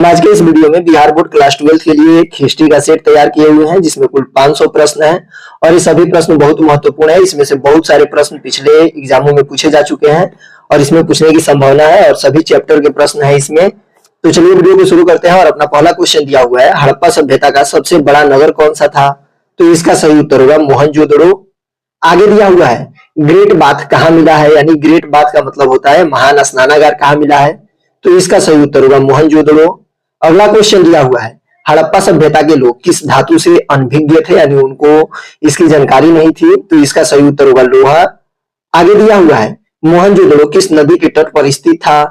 आज के इस वीडियो में बिहार बोर्ड क्लास 12 के लिए एक हिस्ट्री का सेट तैयार किए हुए हैं जिसमें कुल 500 प्रश्न हैं और ये सभी प्रश्न बहुत महत्वपूर्ण है। इसमें से बहुत सारे प्रश्न पिछले एग्जामों में पूछे जा चुके हैं और इसमें पूछने की संभावना है और सभी चैप्टर के प्रश्न हैं इसमें। तो चलिए वीडियो को शुरू करते हैं और अपना पहला क्वेश्चन दिया हुआ है, हड़प्पा सभ्यता का सबसे बड़ा नगर कौन सा था? तो इसका सही उत्तर होगा मोहनजोदड़ो। आगे दिया हुआ है ग्रेट बाथ कहाँ मिला है, यानी ग्रेट बाथ का मतलब होता है महान स्नानागार कहाँ मिला है, तो इसका सही उत्तर होगा मोहनजोदड़ो। अगला क्वेश्चन दिया हुआ है हड़प्पा सभ्यता के लोग किस धातु से अनभिज्ञ थे, यानी उनको इसकी जानकारी नहीं थी, तो इसका सही उत्तर होगा लोहा। आगे दिया हुआ है मोहनजोदड़ो किस नदी के तट पर स्थित था,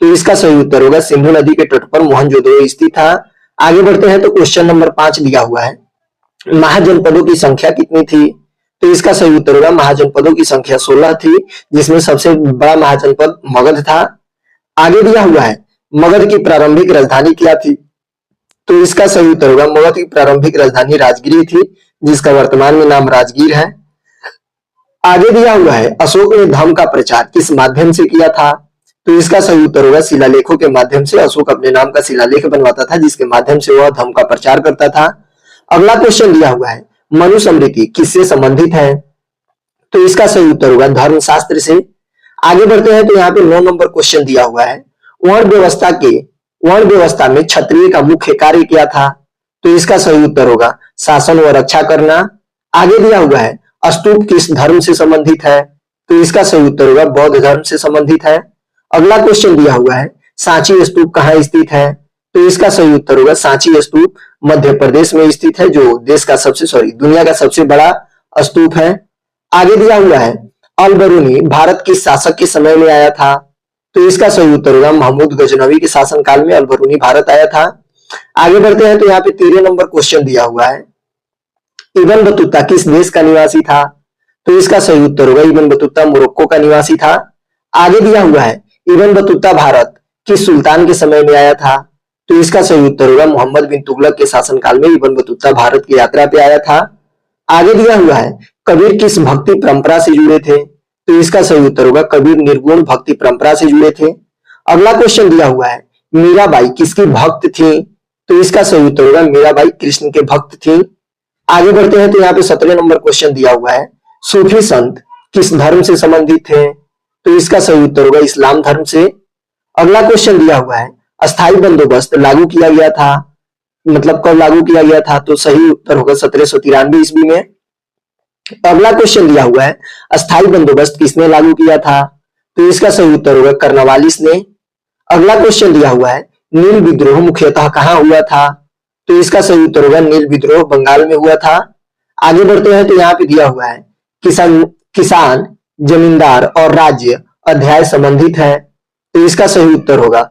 तो इसका सही उत्तर होगा सिंधु नदी के तट पर मोहनजोदड़ो स्थित था। आगे बढ़ते हैं तो क्वेश्चन नंबर 5 दिया हुआ है महाजनपदों की संख्या कितनी थी, तो इसका सही उत्तर होगा महाजनपदों की संख्या 16 थी, जिसमें सबसे बड़ा महाजनपद मगध था। आगे दिया हुआ है मगध की प्रारंभिक राजधानी क्या थी, तो इसका सही उत्तर होगा मगध की प्रारंभिक राजधानी राजगिरी थी, जिसका वर्तमान में नाम राजगीर है। आगे दिया हुआ है अशोक ने धर्म का प्रचार किस माध्यम से किया था, तो इसका सही उत्तर होगा शिलालेखों के माध्यम से। अशोक अपने नाम का शिलालेख बनवाता था जिसके माध्यम से वह धर्म का प्रचार करता था। अगला क्वेश्चन दिया हुआ है मनुस्मृति किससे संबंधित है, तो इसका सही उत्तर होगा धर्मशास्त्र से। आगे बढ़ते हैं तो यहाँ पे 9 नंबर क्वेश्चन दिया हुआ है वर्ण व्यवस्था में क्षत्रिय का मुख्य कार्य क्या था, तो इसका सही उत्तर होगा शासन व रक्षा करना। आगे दिया हुआ है स्तूप किस धर्म से संबंधित है, तो इसका सही उत्तर होगा बौद्ध धर्म से संबंधित है। अगला क्वेश्चन दिया हुआ है सांची स्तूप कहाँ स्थित है, तो इसका सही उत्तर होगा सांची स्तूप मध्य प्रदेश में स्थित है, जो दुनिया का सबसे बड़ा स्तूप है। आगे दिया हुआ है अल बरूनी भारत किस शासक के समय में आया था, तो इसका सही उत्तर होगा महमूद गजनवी के शासनकाल में अल बरूनी भारत आया था। आगे बढ़ते हैं तो यहाँ पे 13 नंबर क्वेश्चन दिया हुआ है इब्न बतूता किस देश का निवासी था, तो इसका सही उत्तर होगा इब्न बतूता मोरक्को का निवासी था। आगे दिया हुआ है इब्न बतूता भारत किस सुल्तान के समय में आया था, तो इसका सही उत्तर होगा मोहम्मद बिन तुगलक के शासनकाल में इब्न बतूता भारत की यात्रा पे आया था। आगे दिया हुआ है कबीर किस भक्ति परंपरा से जुड़े थे, तो इसका सही उत्तर होगा कबीर निर्गुण भक्ति परंपरा से जुड़े थे। अगला क्वेश्चन दिया हुआ है मीराबाई किसकी भक्त थी, तो इसका सही उत्तर होगा मीराबाई कृष्ण के भक्त थी। आगे बढ़ते हैं तो यहाँ पे 17 नंबर क्वेश्चन दिया हुआ है सूफी संत किस धर्म से संबंधित थे, तो इसका सही उत्तर होगा इस्लाम धर्म से। अगला क्वेश्चन दिया हुआ है अस्थायी बंदोबस्त लागू किया गया था, मतलब कब लागू किया गया था, तो सही उत्तर होगा 1793 ईस्वी में। अगला क्वेश्चन दिया हुआ है अस्थायी बंदोबस्त किसने लागू किया था, तो इसका सही उत्तर होगा कर्नवालिस ने। अगला क्वेश्चन दिया हुआ है नील विद्रोह मुख्यतः कहाँ हुआ था, तो इसका सही उत्तर होगा नील विद्रोह बंगाल में हुआ था। आगे बढ़ते हैं तो यहाँ पे दिया हुआ है किसान जमींदार और राज्य अध्याय संबंधित है, तो इसका सही उत्तर होगा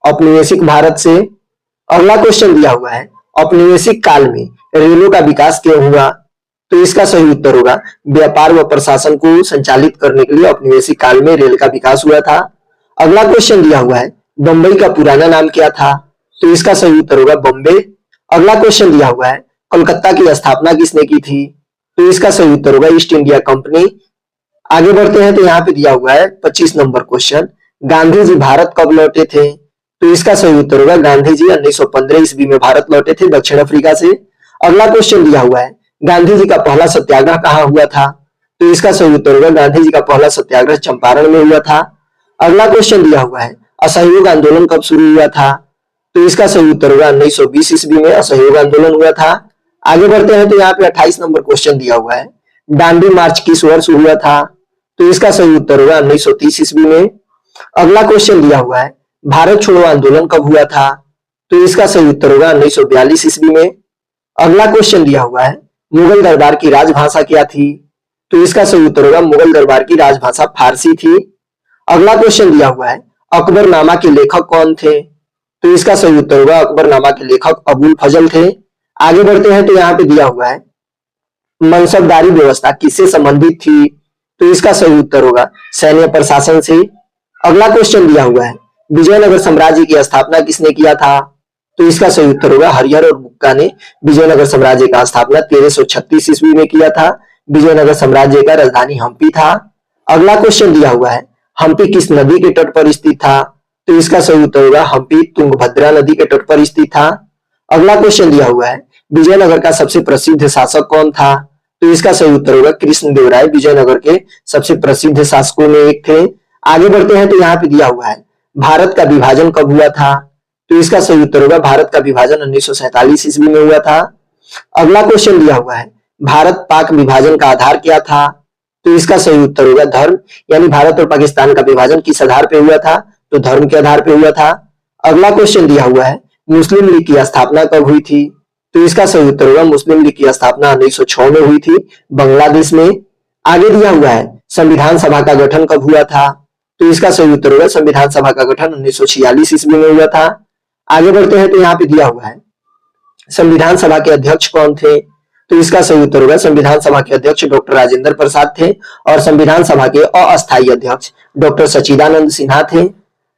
औपनिवेशिक भारत से। अगला क्वेश्चन दिया हुआ है औपनिवेशिक काल में रेलों का विकास क्यों हुआ, तो इसका सही उत्तर होगा व्यापार व प्रशासन को संचालित करने के लिए औपनिवेशिक काल में रेल का विकास हुआ था। अगला क्वेश्चन दिया हुआ है बंबई का पुराना नाम क्या था, तो इसका सही उत्तर होगा बॉम्बे। अगला क्वेश्चन दिया हुआ है कोलकाता की स्थापना किसने की थी, तो इसका सही उत्तर होगा ईस्ट इंडिया कंपनी। आगे बढ़ते हैं तो यहाँ पे दिया हुआ है 25 नंबर क्वेश्चन गांधी जी भारत कब लौटे थे, तो इसका सही उत्तर होगा गांधी जी 1915 ईस्वी में भारत लौटे थे दक्षिण अफ्रीका से। अगला क्वेश्चन दिया हुआ है गांधी जी का पहला सत्याग्रह कहाँ हुआ था, तो इसका सही उत्तर होगा गांधी जी का पहला सत्याग्रह चंपारण में हुआ था। अगला क्वेश्चन दिया हुआ है असहयोग आंदोलन कब शुरू हुआ था, तो इसका सही उत्तर होगा 1920 ईस्वी में असहयोग आंदोलन हुआ था। आगे बढ़ते हैं तो यहाँ पे 28 नंबर क्वेश्चन दिया हुआ है दांडी मार्च किस वर्ष हुआ था, तो इसका सही उत्तर होगा 1930 ईस्वी में। अगला क्वेश्चन दिया हुआ है भारत छोड़ो आंदोलन कब हुआ था, तो इसका सही उत्तर होगा 1942 ईस्वी में। अगला क्वेश्चन दिया हुआ है मुगल दरबार की राजभाषा क्या थी, तो इसका सही उत्तर होगा मुगल दरबार की राजभाषा फारसी थी। अगला क्वेश्चन दिया हुआ है अकबरनामा के लेखक कौन थे, तो इसका सही उत्तर होगा अकबरनामा के लेखक अबुल फजल थे। आगे बढ़ते हैं तो यहाँ पे दिया हुआ है मनसबदारी व्यवस्था किससे संबंधित थी, तो इसका सही उत्तर होगा सैन्य प्रशासन से। अगला क्वेश्चन दिया हुआ है विजयनगर साम्राज्य की स्थापना किसने किया था, तो इसका सही उत्तर होगा हरिहर और बुक्का ने विजयनगर साम्राज्य का स्थापना 1336 ईस्वी में किया था। विजयनगर साम्राज्य का राजधानी हम्पी था। अगला क्वेश्चन दिया हुआ है हम्पी किस नदी के तट पर स्थित था, तो इसका सही उत्तर होगा हम्पी तुंगभद्रा नदी के तट पर स्थित था। अगला क्वेश्चन दिया हुआ है विजयनगर का सबसे प्रसिद्ध शासक कौन था? तो इसका सही उत्तर होगा कृष्णदेवराय विजयनगर के सबसे प्रसिद्ध शासकों में एक थे। आगे बढ़ते हैं तो यहाँ पे दिया हुआ है भारत का विभाजन कब हुआ था? तो इसका सही उत्तर होगा भारत का विभाजन 1947 ईस्वी में हुआ था। अगला क्वेश्चन दिया हुआ है भारत पाक विभाजन का आधार क्या था? तो इसका सही उत्तर होगा धर्म, यानी भारत और पाकिस्तान का विभाजन किस आधार पे हुआ था? तो धर्म के आधार पे हुआ था। अगला क्वेश्चन दिया हुआ है मुस्लिम लीग की स्थापना कब हुई थी? तो इसका सही उत्तर होगा मुस्लिम लीग की स्थापना 1906 में हुई थी बांग्लादेश में। आगे दिया हुआ है संविधान सभा का गठन कब हुआ था? तो इसका सही उत्तर होगा संविधान सभा का गठन 1946 ईस्वी में हुआ था। आगे बढ़ते हैं तो यहाँ पे दिया हुआ है संविधान सभा के अध्यक्ष कौन थे? तो इसका सही उत्तर होगा संविधान सभा के अध्यक्ष डॉक्टर राजेंद्र प्रसाद थे और संविधान सभा के अस्थायी अध्यक्ष डॉक्टर सच्चिदानंद सिन्हा थे।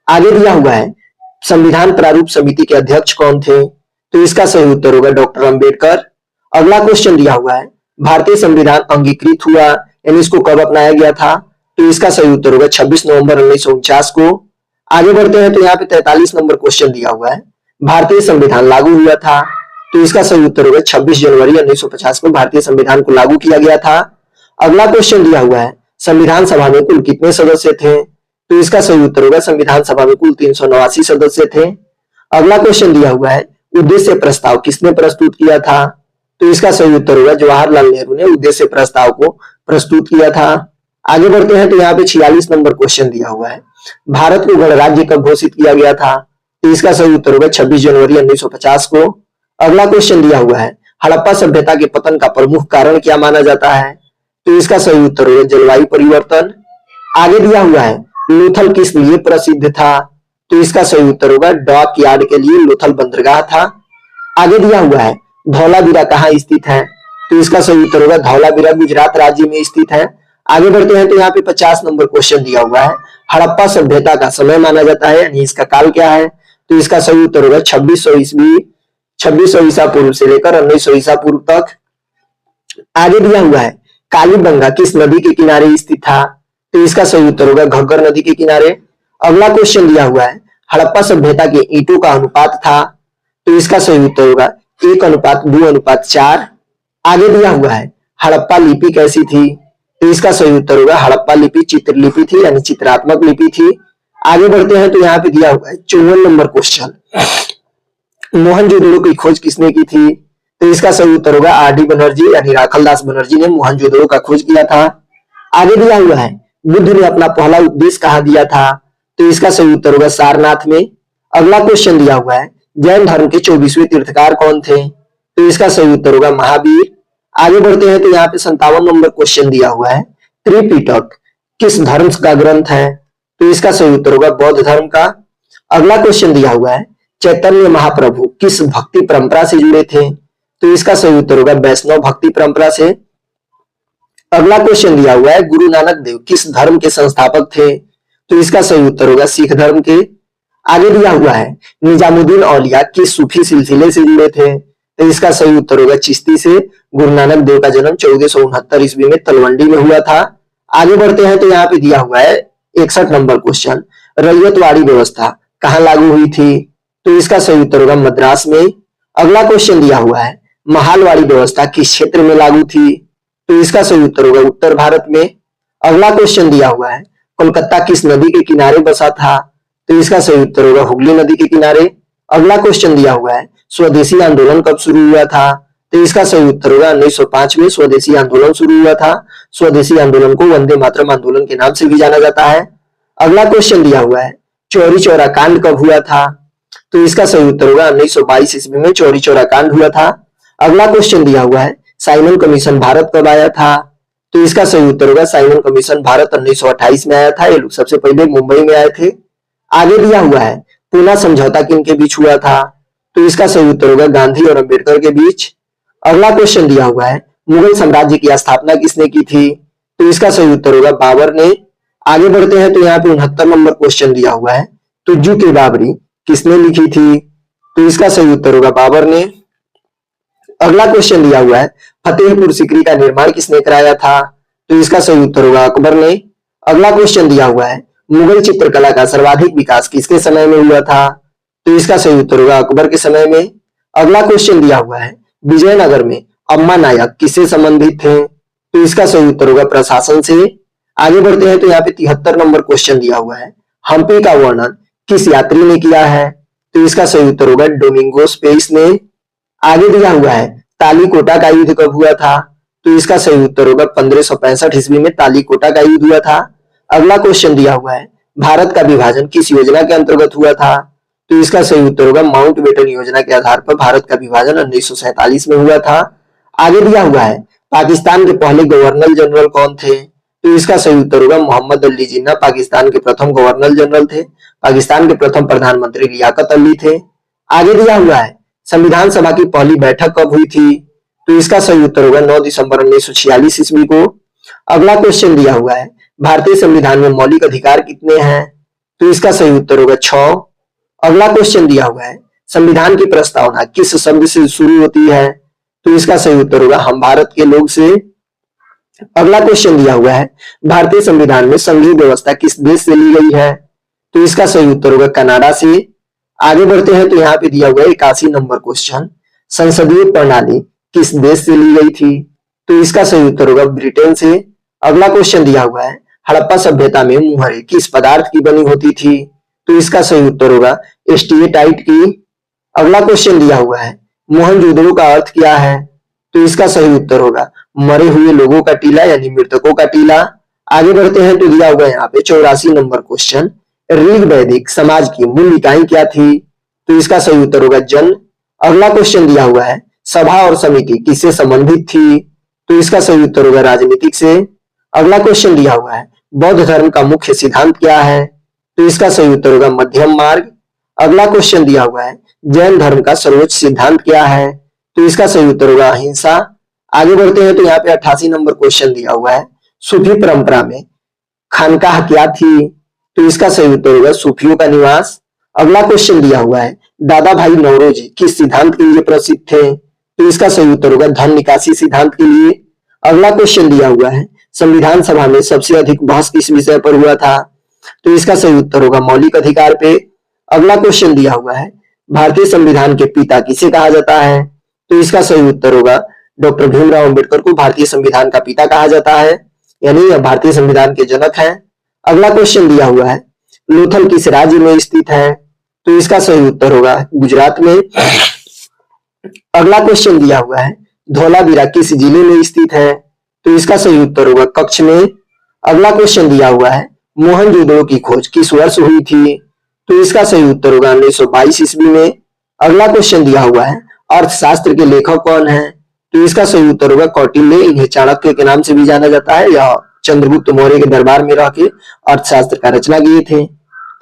आगे दिया हुआ है संविधान प्रारूप समिति के अध्यक्ष कौन थे? तो इसका सही उत्तर होगा डॉक्टर अंबेडकर। अगला क्वेश्चन दिया हुआ है भारतीय संविधान अंगीकृत हुआ यानी इसको कब अपनाया गया था? तो इसका सही उत्तर होगा 26 नवंबर 1949 को। आगे बढ़ते हैं तो यहाँ पे 43 नंबर क्वेश्चन दिया हुआ है भारतीय संविधान लागू हुआ था? तो इसका सही उत्तर होगा 26 जनवरी 1950 को भारतीय संविधान को लागू किया गया था। अगला क्वेश्चन दिया हुआ है संविधान सभा में कुल कितने सदस्य थे? तो इसका सही उत्तर होगा संविधान सभा में कुल 389 सदस्य थे। अगला क्वेश्चन दिया हुआ है उद्देश्य प्रस्ताव किसने प्रस्तुत किया था? तो इसका सही उत्तर होगा जवाहरलाल नेहरू ने उद्देश्य प्रस्ताव को प्रस्तुत किया था। आगे बढ़ते हैं तो यहाँ पे 46 नंबर क्वेश्चन दिया हुआ है भारत को गणराज्य कब घोषित किया गया था? तो इसका सही उत्तर होगा 26 जनवरी 1950 को। अगला क्वेश्चन दिया हुआ है हड़प्पा सभ्यता के पतन का प्रमुख कारण क्या माना जाता है? तो इसका सही उत्तर होगा जलवायु परिवर्तन। आगे दिया हुआ है लोथल किस लिए प्रसिद्ध था? तो इसका सही उत्तर होगा डॉक यार्ड के लिए लोथल बंदरगाह था। आगे दिया हुआ है धौलावीरा कहाँ स्थित है? तो इसका सही उत्तर होगा धौलावीरा गुजरात राज्य में स्थित है। आगे बढ़ते हैं तो यहाँ पे 50 नंबर क्वेश्चन दिया हुआ है हड़प्पा सभ्यता का समय माना जाता है यानी इसका काल क्या है? तो इसका सही उत्तर होगा 2600 ईसा पूर्व से लेकर 1900 ईसा पूर्व तक। आगे दिया हुआ है कालीबंगा किस नदी के किनारे स्थित था? तो इसका सही उत्तर होगा घग्गर नदी के किनारे। अगला क्वेश्चन दिया हुआ है हड़प्पा सभ्यता के ईंटों का अनुपात था? तो इसका सही उत्तर होगा 1:2:4। आगे दिया हुआ है हड़प्पा लिपि कैसी थी? तो इसका सही उत्तर होगा हड़प्पा लिपि चित्रलिपि थी यानी चित्रात्मक लिपि थी। आगे बढ़ते हैं तो यहाँ पे दिया हुआ है 54 नंबर क्वेश्चन मोहनजोदड़ो की खोज किसने की थी? तो इसका सही उत्तर होगा आर.डी. बनर्जी यानी राखलदास बनर्जी ने मोहनजोदड़ो का खोज किया था। आगे दिया हुआ है बुद्ध ने अपना पहला उपदेश कहाँ दिया था? तो इसका सही उत्तर होगा सारनाथ में। अगला क्वेश्चन दिया हुआ है जैन धर्म के 24वें तीर्थकार कौन थे? तो इसका सही उत्तर होगा महावीर। आगे बढ़ते हैं तो यहाँ पे 57 नंबर क्वेश्चन दिया हुआ है त्रिपिटक किस धर्म का ग्रंथ है? तो इसका सही उत्तर होगा बौद्ध धर्म का। अगला क्वेश्चन दिया हुआ है चैतन्य महाप्रभु किस भक्ति परंपरा से जुड़े थे? तो इसका सही उत्तर होगा वैष्णव भक्ति परंपरा से। अगला क्वेश्चन दिया हुआ है गुरु नानक देव किस धर्म के संस्थापक थे? तो इसका सही उत्तर होगा सिख धर्म के। आगे दिया हुआ है निजामुद्दीन औलिया किस सूफी सिलसिले से जुड़े थे? तो इसका सही उत्तर होगा चिश्ती से। गुरु नानक देव का जन्म 1469 ईस्वी में तलवंडी में हुआ था। आगे बढ़ते हैं तो यहाँ पे दिया हुआ है 61 नंबर क्वेश्चन रैयतवाड़ी व्यवस्था कहाँ लागू हुई थी? तो इसका सही उत्तर होगा मद्रास में। अगला क्वेश्चन दिया हुआ है महालवाड़ी व्यवस्था किस क्षेत्र में लागू थी? तो इसका सही उत्तर होगा उत्तर भारत में। अगला क्वेश्चन दिया हुआ है कोलकाता किस नदी के किनारे बसा था? तो इसका सही उत्तर होगा हुगली नदी के किनारे। अगला क्वेश्चन दिया हुआ है स्वदेशी आंदोलन कब शुरू हुआ था? तो इसका सही उत्तर होगा 1905 में स्वदेशी आंदोलन शुरू हुआ था। स्वदेशी आंदोलन को वंदे मातरम आंदोलन के नाम से भी जाना जाता है। अगला क्वेश्चन दिया हुआ है चौरी चौरा कांड कब हुआ था? तो इसका सही उत्तर होगा 1922 ईस्वी में चौरी चौरा कांड हुआ था। अगला क्वेश्चन दिया हुआ है साइमन कमीशन भारत कब आया था? तो इसका सही उत्तर होगा साइमन कमीशन भारत 1928 में आया था। ये लोग सबसे पहले मुंबई में आए थे। आगे दिया हुआ है पूना समझौता किनके बीच हुआ था? तो इसका सही उत्तर होगा गांधी और अंबेडकर के बीच। अगला क्वेश्चन दिया हुआ है मुगल साम्राज्य की स्थापना किसने की थी? तो इसका सही उत्तर होगा बाबर ने। आगे बढ़ते हैं तो यहाँ पे 69 नंबर क्वेश्चन दिया हुआ है तुज्जु की बाबरी किसने लिखी थी? तो इसका सही उत्तर होगा बाबर ने। अगला क्वेश्चन दिया हुआ है फतेहपुर सीकरी का निर्माण किसने कराया था? तो इसका सही उत्तर होगा अकबर ने। अगला क्वेश्चन दिया हुआ है मुगल चित्रकला का सर्वाधिक विकास किसके समय में हुआ था? तो इसका सही उत्तर होगा अकबर के समय में। अगला क्वेश्चन दिया हुआ है, विजयनगर में अम्मा नायक किससे संबंधित थे? तो इसका सही उत्तर होगा प्रशासन से। आगे बढ़ते हैं तो यहाँ पे 73 नंबर क्वेश्चन दिया हुआ है, हम्पी का वर्णन किस यात्री ने किया है? तो इसका सही उत्तर होगा डोमिंगोस पेस ने। आगे दिया हुआ है, तालीकोटा का युद्ध कब हुआ था? तो इसका सही उत्तर होगा 1565 ईस्वी में तालीकोटा का युद्ध हुआ था। अगला क्वेश्चन दिया हुआ है, भारत का विभाजन किस योजना के अंतर्गत हुआ था? तो इसका सही उत्तर होगा माउंटबेटन योजना के आधार पर भारत का विभाजन 1947 में हुआ था। आगे दिया हुआ है, पाकिस्तान के पहले गवर्नर जनरल कौन थे? तो इसका सही उत्तर होगा मोहम्मद अली जिन्ना पाकिस्तान के प्रथम गवर्नर जनरल थे। पाकिस्तान के प्रथम प्रधानमंत्री लियाकत अली थे। आगे दिया हुआ है, संविधान सभा की पहली बैठक कब हुई थी? तो इसका सही उत्तर होगा 9 दिसंबर 1946 ईस्वी को। अगला क्वेश्चन दिया हुआ है, भारतीय संविधान में मौलिक अधिकार कितने हैं? तो इसका सही उत्तर होगा 6। अगला क्वेश्चन दिया हुआ है, संविधान की प्रस्तावना किस शब्द से शुरू होती है? तो इसका सही उत्तर होगा हम भारत के लोग से। अगला क्वेश्चन दिया हुआ है, भारतीय संविधान में संघीय व्यवस्था किस देश से ली गई है? तो इसका सही उत्तर होगा कनाडा से। आगे बढ़ते हैं तो यहाँ पे दिया हुआ है 81 नंबर क्वेश्चन, संसदीय प्रणाली किस देश से ली गई थी? तो इसका सही उत्तर होगा ब्रिटेन से। अगला क्वेश्चन दिया हुआ है, हड़प्पा सभ्यता में मुहरें किस पदार्थ की बनी होती थी? तो इसका सही उत्तर होगा स्टीएटाइट की। अगला क्वेश्चन दिया हुआ है, मोहनजोदड़ो का अर्थ क्या है? तो इसका सही उत्तर होगा मरे हुए लोगों का टीला यानी मृतकों का टीला। आगे बढ़ते हैं तो दिया हुआ है यहाँ पे 84 नंबर क्वेश्चन, ऋग वैदिक समाज की मूल इकाई क्या थी? तो इसका सही उत्तर होगा जन। अगला क्वेश्चन दिया हुआ है, सभा और समिति किससे संबंधित थी? तो इसका सही उत्तर होगा राजनीतिक से। अगला क्वेश्चन दिया हुआ है, बौद्ध धर्म का मुख्य सिद्धांत क्या है? तो इसका सही उत्तर होगा मध्यम मार्ग। अगला क्वेश्चन दिया हुआ है, जैन धर्म का सर्वोच्च सिद्धांत क्या है? तो इसका सही उत्तर होगा अहिंसा। आगे बढ़ते हैं तो यहाँ पे 88 नंबर क्वेश्चन दिया हुआ है, सूफी परंपरा में खानकाह क्या थी? तो इसका सही उत्तर होगा सूफियों का निवास। अगला क्वेश्चन दिया हुआ है, दादा भाई नौरोजी किस सिद्धांत के लिए प्रसिद्ध थे? तो इसका सही उत्तर होगा धन निकासी सिद्धांत के लिए। अगला क्वेश्चन दिया हुआ है, संविधान सभा में सबसे अधिक बहस किस विषय पर हुआ था? तो इसका सही उत्तर होगा मौलिक अधिकार पे। अगला क्वेश्चन दिया हुआ है, भारतीय संविधान के पिता किसे कहा जाता है? तो इसका सही उत्तर होगा डॉक्टर भीमराव अंबेडकर को भारतीय संविधान का पिता कहा जाता है, यानी यह भारतीय संविधान के जनक हैं। अगला क्वेश्चन दिया हुआ है, लोथल किस राज्य में स्थित है? तो इसका सही उत्तर होगा गुजरात में। अगला क्वेश्चन दिया हुआ है, धौलावीरा किस जिले में स्थित है? तो इसका सही उत्तर होगा कच्छ में। अगला क्वेश्चन दिया हुआ है, मोहनजोदड़ो की खोज किस वर्ष हुई थी? तो इसका सही उत्तर होगा 1922 ईस्वी में। अगला क्वेश्चन दिया हुआ है, अर्थशास्त्र के लेखक कौन है? तो इसका सही उत्तर होगा कौटिल्य, इन्हें चाणक्य के नाम से भी जाना जाता है। यह चंद्रगुप्त मौर्य के दरबार में रह के अर्थशास्त्र का रचना किए थे।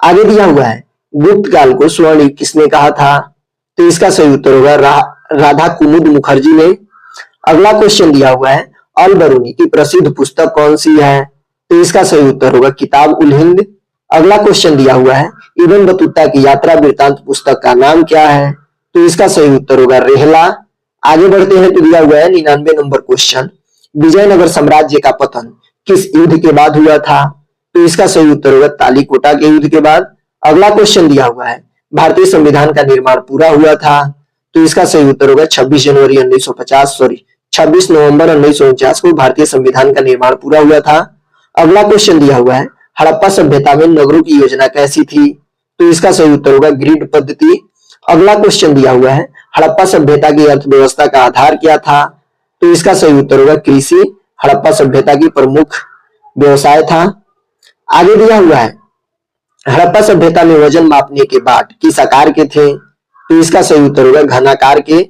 आगे दिया हुआ है, गुप्त काल को स्वर्ण युग किसने कहा था? तो इसका सही उत्तर होगा राधा कुमुद मुखर्जी ने। अगला क्वेश्चन दिया हुआ है, अल बरूनी की प्रसिद्ध पुस्तक कौन सी है? तो इसका सही उत्तर होगा किताब उल हिंद। अगला क्वेश्चन दिया हुआ है, इब्न बतूता की यात्रा वृत्तांत पुस्तक का नाम क्या है? तो इसका सही उत्तर होगा रेहला। आगे बढ़ते हैं तो दिया हुआ है 99 नंबर क्वेश्चन, विजयनगर साम्राज्य का पतन किस युद्ध के बाद हुआ था? तो इसका सही उत्तर होगा तालीकोटा के युद्ध के बाद। अगला क्वेश्चन दिया हुआ है, भारतीय संविधान का निर्माण पूरा हुआ था? तो इसका सही उत्तर होगा 26 जनवरी 1950 सॉरी 26 नवंबर 1949 को भारतीय संविधान का निर्माण पूरा हुआ था। अगला क्वेश्चन दिया हुआ है, हड़प्पा सभ्यता में नगरों की योजना कैसी थी? तो इसका सही उत्तर होगा ग्रिड पद्धति। अगला क्वेश्चन दिया हुआ है, हड़प्पा सभ्यता की अर्थव्यवस्था का आधार क्या था? तो इसका सही उत्तर होगा कृषि, हड़प्पा सभ्यता की प्रमुख व्यवसाय था। आगे दिया हुआ है, हड़प्पा सभ्यता में वजन मापने के बाट किस आकार के थे? तो इसका सही उत्तर होगा घनाकार के।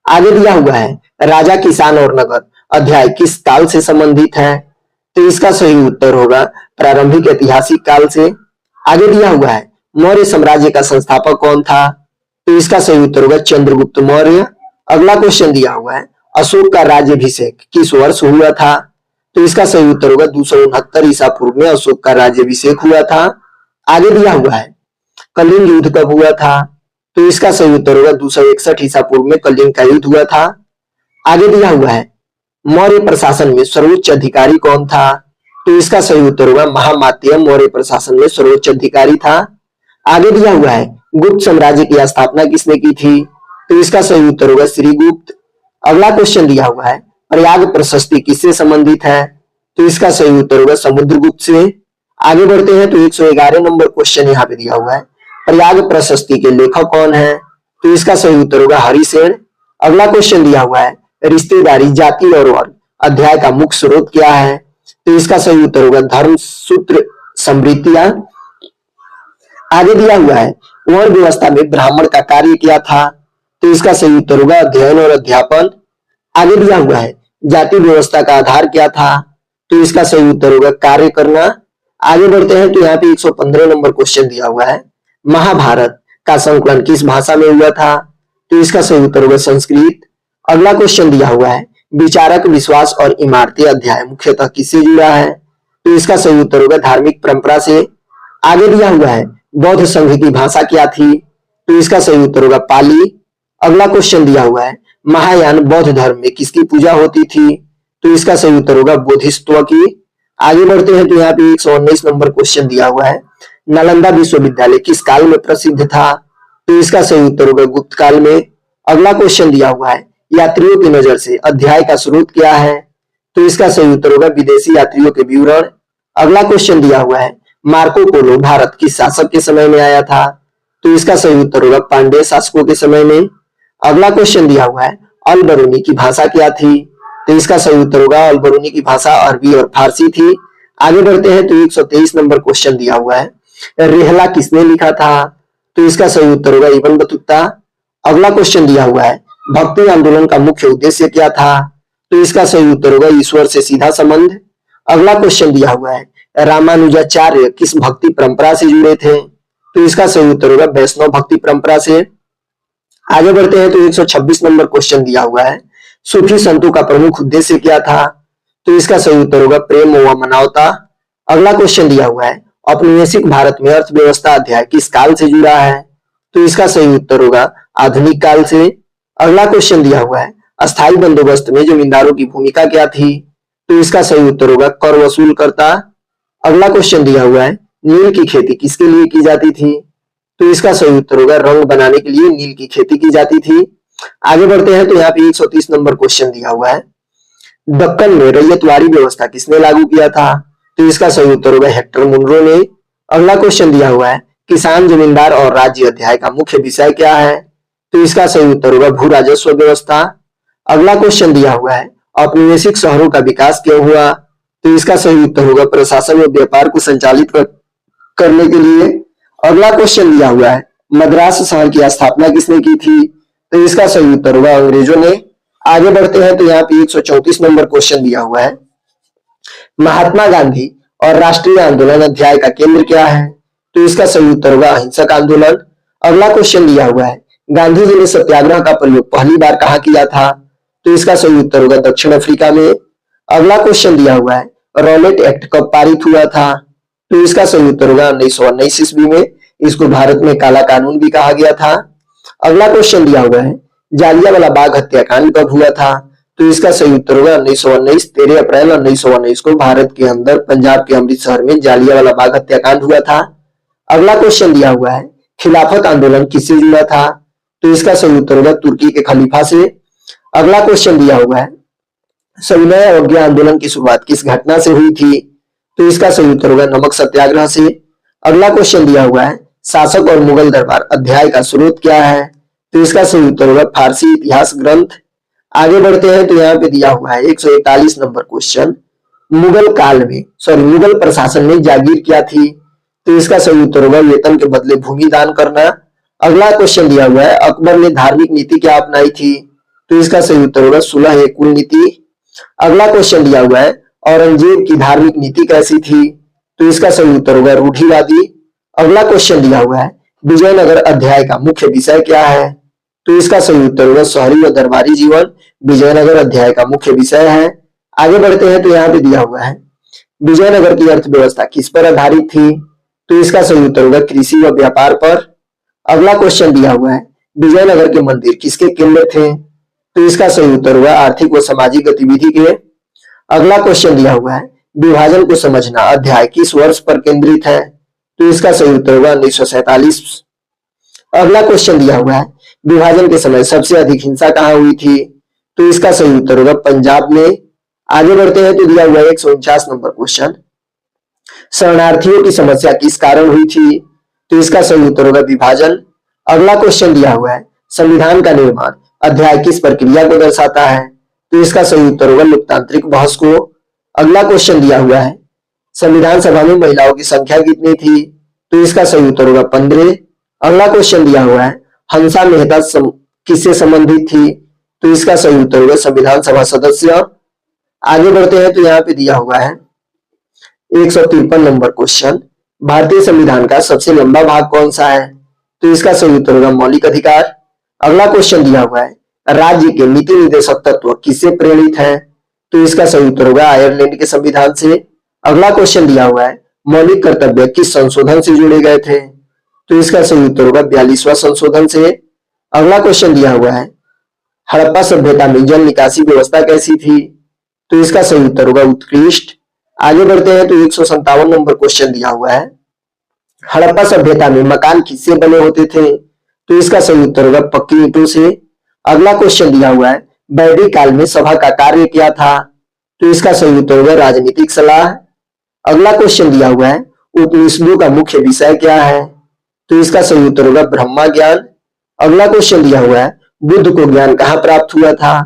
आगे दिया हुआ है, राजा, किसान और नगर अध्याय किस काल से संबंधित है? तो इसका सही उत्तर होगा प्रारंभिक ऐतिहासिक काल से। आगे दिया हुआ है, मौर्य साम्राज्य का संस्थापक कौन था? तो इसका सही उत्तर होगा चंद्रगुप्त मौर्य। अगला क्वेश्चन दिया हुआ है, अशोक का राज्याभिषेक किस वर्ष हुआ था? तो इसका सही उत्तर होगा 269 ईसा पूर्व में अशोक का राज्याभिषेक हुआ था। आगे दिया हुआ है, कलिंग युद्ध कब हुआ था? तो इसका सही उत्तर होगा 261 ईसा पूर्व में कलिंग का युद्ध हुआ था। आगे दिया हुआ है, मौर्य प्रशासन में सर्वोच्च अधिकारी कौन था? तो इसका सही उत्तर होगा महामात्य मौर्य प्रशासन में सर्वोच्च अधिकारी था। आगे दिया हुआ है गुप्त साम्राज्य की स्थापना किसने की थी, तो इसका सही उत्तर होगा श्रीगुप्त। अगला क्वेश्चन दिया हुआ है प्रयाग प्रशस्ति किससे संबंधित है, तो इसका सही उत्तर होगा समुद्रगुप्त से। आगे बढ़ते हैं तो 111 नंबर क्वेश्चन यहाँ पे दिया हुआ है प्रयाग प्रशस्ति के लेखक कौन है, तो इसका सही उत्तर होगा हरिसेन। अगला क्वेश्चन दिया हुआ है रिश्तेदारी जाति और वर्ग अध्याय का मुख्य स्रोत क्या है, तो इसका सही उत्तर होगा धर्म सूत्र समृद्धियां। आगे दिया हुआ है वर्ण व्यवस्था में ब्राह्मण का कार्य क्या था, तो इसका सही उत्तर होगा अध्ययन और अध्यापन। आगे दिया हुआ है जाति व्यवस्था का आधार क्या था, तो इसका सही उत्तर होगा कार्य करना। आगे बढ़ते हैं तो यहाँ पे 115 नंबर क्वेश्चन दिया हुआ है महाभारत का संकलन किस भाषा में हुआ था, तो इसका सही उत्तर होगा संस्कृत। अगला क्वेश्चन दिया हुआ है विचारक विश्वास और इमारती अध्याय मुख्यतः किससे जुड़ा है, तो इसका सही उत्तर होगा धार्मिक परंपरा से। आगे दिया हुआ है बौद्ध संघ की भाषा क्या थी, तो इसका सही उत्तर होगा पाली। अगला क्वेश्चन दिया हुआ है महायान बौद्ध धर्म में किसकी पूजा होती थी, तो इसका सही उत्तर होगा बोधिसत्व की। आगे बढ़ते हैं तो यहाँ पे 119 नंबर क्वेश्चन दिया हुआ है नालंदा विश्वविद्यालय किस काल में प्रसिद्ध था, तो इसका सही उत्तर होगा गुप्त काल में। अगला क्वेश्चन दिया हुआ है यात्रियों की नजर से अध्याय का स्रोत क्या है, तो इसका सही उत्तर होगा विदेशी यात्रियों के विवरण। अगला क्वेश्चन दिया हुआ है मार्को पोलो भारत किस शासक के समय में आया था, तो इसका सही उत्तर होगा पांड्य शासकों के समय में। अगला क्वेश्चन दिया हुआ है अल बरूनी की भाषा क्या थी, तो इसका सही उत्तर होगा अल बरूनी की भाषा अरबी और फारसी थी। आगे बढ़ते हैं तो 123 नंबर क्वेश्चन दिया हुआ है रेहला किसने लिखा था, तो इसका सही उत्तर होगा इब्न बतूता। अगला क्वेश्चन दिया हुआ है भक्ति आंदोलन का मुख्य उद्देश्य क्या था, तो इसका सही उत्तर होगा ईश्वर से सीधा संबंध। अगला क्वेश्चन दिया हुआ है रामानुजाचार्य किस भक्ति परंपरा से जुड़े थे, तो इसका सही उत्तर होगा वैष्णव भक्ति परंपरा से। आगे बढ़ते हैं तो 126 नंबर क्वेश्चन दिया हुआ है सूफी संतों का प्रमुख उद्देश्य क्या था, तो इसका सही उत्तर होगा प्रेम व मानवता। अगला क्वेश्चन दिया हुआ है औपनिवेशिक भारत में अर्थव्यवस्था अध्याय किस काल से जुड़ा है, तो इसका सही उत्तर होगा आधुनिक काल से। अगला क्वेश्चन दिया हुआ है अस्थायी बंदोबस्त में जमींदारों की भूमिका क्या थी, तो इसका सही उत्तर होगा कर वसूल करता। अगला क्वेश्चन दिया हुआ है नील की खेती किसके लिए की जाती थी, तो इसका सही उत्तर होगा रंग बनाने के लिए नील की खेती की जाती थी। आगे बढ़ते हैं तो यहाँ पे 130 नंबर क्वेश्चन दिया हुआ है दक्कन में रैयतवाड़ी व्यवस्था किसने लागू किया था, तो इसका सही उत्तर होगा हेक्टर मुनरो ने। अगला क्वेश्चन दिया हुआ है किसान जमींदार और राज्य अध्याय का मुख्य विषय क्या है, तो इसका सही उत्तर होगा भू राजस्व व्यवस्था। अगला क्वेश्चन दिया हुआ है औपनिवेशिक शहरों का विकास क्यों हुआ, तो इसका सही उत्तर होगा प्रशासन व व्यापार को संचालित करने के लिए। अगला क्वेश्चन दिया हुआ है मद्रास शहर की स्थापना किसने की थी, तो इसका सही उत्तर होगा अंग्रेजों ने। आगे बढ़ते हैं तो यहाँ पे 134 नंबर क्वेश्चन दिया हुआ है महात्मा गांधी और राष्ट्रीय आंदोलन अध्याय का केंद्र क्या है, तो इसका सही उत्तर होगा अहिंसक आंदोलन। अगला क्वेश्चन दिया हुआ है गांधी जी ने सत्याग्रह का प्रयोग पहली बार कहाँ किया था, तो इसका सही उत्तर होगा दक्षिण अफ्रीका में। अगला क्वेश्चन दिया हुआ है रॉलेट एक्ट कब पारित हुआ था, तो इसका सही उत्तर होगा 1919 ईस्वी में। इसको भारत में काला कानून भी कहा गया था। अगला क्वेश्चन दिया हुआ है जालियांवाला बाग हत्याकांड कब हुआ था, तो इसका सही उत्तर होगा 1919 13 अप्रैल 1919 को भारत के अंदर पंजाब के अमृतसर में जालियांवाला बाग हत्याकांड हुआ था। अगला क्वेश्चन दिया हुआ है खिलाफत आंदोलन किससे जुड़ा था, तो इसका सही उत्तर होगा तुर्की के खलीफा से। अगला क्वेश्चन दिया हुआ है सविनय अवज्ञा आंदोलन की शुरुआत किस घटना से हुई थी, तो इसका सही उत्तर होगा नमक सत्याग्रह से। अगला क्वेश्चन दिया हुआ है शासक और मुगल दरबार अध्याय का स्रोत क्या है, तो इसका सही उत्तर होगा फारसी इतिहास ग्रंथ। आगे बढ़ते हैं तो यहाँ पे दिया हुआ है 141 नंबर क्वेश्चन मुगल प्रशासन में जागीर क्या थी, तो इसका सही उत्तर होगा वेतन के बदले भूमि दान करना। अगला क्वेश्चन दिया हुआ है अकबर ने धार्मिक नीति क्या अपनाई थी, तो इसका सही उत्तर होगा सुलह ए कुल नीति। अगला क्वेश्चन दिया हुआ है औरंगजेब की धार्मिक नीति कैसी थी, तो इसका सही उत्तर होगा रूढ़िवादी। अगला क्वेश्चन दिया हुआ है विजयनगर अध्याय का मुख्य विषय क्या है, तो इसका सही उत्तर होगा शहरी व दरबारी जीवन विजयनगर अध्याय का मुख्य विषय है। आगे बढ़ते हैं तो यहाँ पे दिया हुआ है विजयनगर की अर्थव्यवस्था किस पर आधारित थी, तो इसका सही उत्तर होगा कृषि व व्यापार पर। अगला क्वेश्चन दिया हुआ है विजयनगर के मंदिर किसके केंद्र थे, तो इसका सही उत्तर होगा आर्थिक व सामाजिक गतिविधि के। अगला क्वेश्चन दिया हुआ है विभाजन को समझना अध्याय किस वर्ष पर केंद्रित है? तो इसका सही उत्तर होगा 1947। अगला क्वेश्चन दिया हुआ है, विभाजन के समय सबसे अधिक हिंसा कहाँ हुई थी? तो इसका सही उत्तर होगा पंजाब में। आगे बढ़ते हैं तो दिया हुआ है 149 नंबर क्वेश्चन, शरणार्थियों की समस्या किस कारण हुई थी? तो इसका सही उत्तर होगा विभाजन। अगला क्वेश्चन दिया हुआ है, संविधान का निर्माण अध्याय किस प्रक्रिया को दर्शाता है? तो इसका सही उत्तर होगा लोकतांत्रिक बहस को। अगला क्वेश्चन दिया हुआ है, संविधान सभा में महिलाओं की संख्या कितनी थी? तो इसका सही उत्तर होगा 15। अगला क्वेश्चन दिया हुआ है, हंसा मेहता किससे संबंधित थी? तो इसका सही उत्तर होगा संविधान सभा सदस्य। आगे बढ़ते हैं तो यहाँ पे दिया हुआ है 153 नंबर क्वेश्चन, भारतीय संविधान का सबसे लंबा भाग कौन सा है? तो इसका सही उत्तर होगा मौलिक अधिकार। अगला क्वेश्चन दिया हुआ है, राज्य के नीति निर्देशक तत्व किससे प्रेरित है? तो इसका सही उत्तर होगा आयरलैंड के संविधान से। अगला क्वेश्चन दिया हुआ है, मौलिक कर्तव्य किस संशोधन से जोड़े गए थे? तो इसका सही उत्तर होगा 42वां संशोधन से। अगला क्वेश्चन दिया हुआ है, हड़प्पा सभ्यता में जल निकासी व्यवस्था कैसी थी? तो इसका सही उत्तर होगा उत्कृष्ट। आगे बढ़ते हैं तो 157 नंबर क्वेश्चन दिया हुआ है, हड़प्पा सभ्यता में मकान किससे बने होते थे? तो इसका सही उत्तर होगा पक्की ईंटों से। अगला क्वेश्चन दिया हुआ है, वैदिक काल में सभा का कार्य क्या था? तो इसका सही उत्तर होगा राजनीतिक सलाह। अगला क्वेश्चन दिया हुआ है, उपनिषदों का मुख्य विषय क्या है? तो इसका सही उत्तर होगा ब्रह्म ज्ञान। अगला क्वेश्चन दिया हुआ है, बुद्ध को ज्ञान कहाँ प्राप्त हुआ था?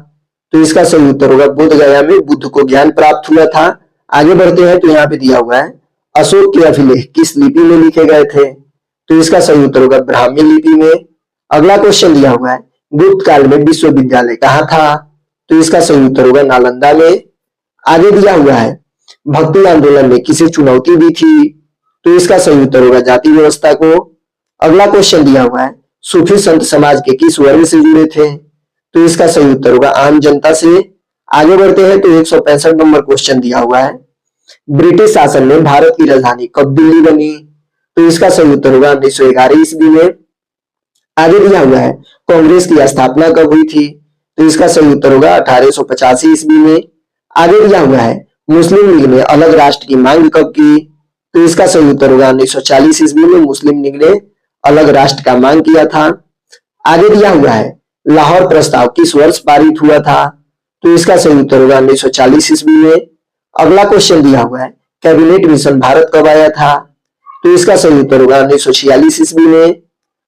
तो इसका सही उत्तर होगा बोध गया में बुद्ध को ज्ञान प्राप्त हुआ था। आगे बढ़ते हैं तो यहाँ पे दिया हुआ है, अशोक के अभिलेख किस लिपि में लिखे गए थे? तो इसका सही उत्तर होगा ब्राह्मी लिपि में। अगला क्वेश्चन दिया हुआ है, गुप्त काल में विश्वविद्यालय कहाँ था? तो इसका सही उत्तर होगा नालंदा में। आगे दिया हुआ है, भक्ति आंदोलन में किसे चुनौती दी थी? तो इसका सही उत्तर होगा जाति व्यवस्था को। अगला क्वेश्चन दिया हुआ है, सूफी संत समाज के किस वर्ग से जुड़े थे? तो इसका सही उत्तर होगा आम जनता से। आगे बढ़ते हैं तो 165 नंबर क्वेश्चन दिया हुआ है, ब्रिटिश शासन में भारत की राजधानी कब दिल्ली बनी? तो इसका सही उत्तर होगा 1911 ईस्वी में। आगे दिया हुआ है, कांग्रेस की स्थापना कब हुई थी? तो इसका सही उत्तर होगा 1885 ईस्वी में। आगे दिया हुआ है, मुस्लिम लीग ने अलग राष्ट्र की मांग कब की? तो इसका सही उत्तर होगा 1940 ईस्वी में मुस्लिम लीग ने अलग राष्ट्र का मांग किया था। आगे दिया हुआ है, लाहौर प्रस्ताव किस वर्ष पारित हुआ था? तो इसका सही उत्तर होगा 1940 ईस्वी में। अगला क्वेश्चन दिया हुआ है, कैबिनेट मिशन भारत कब आया था? तो इसका सही उत्तर होगा 1946 ईस्वी में।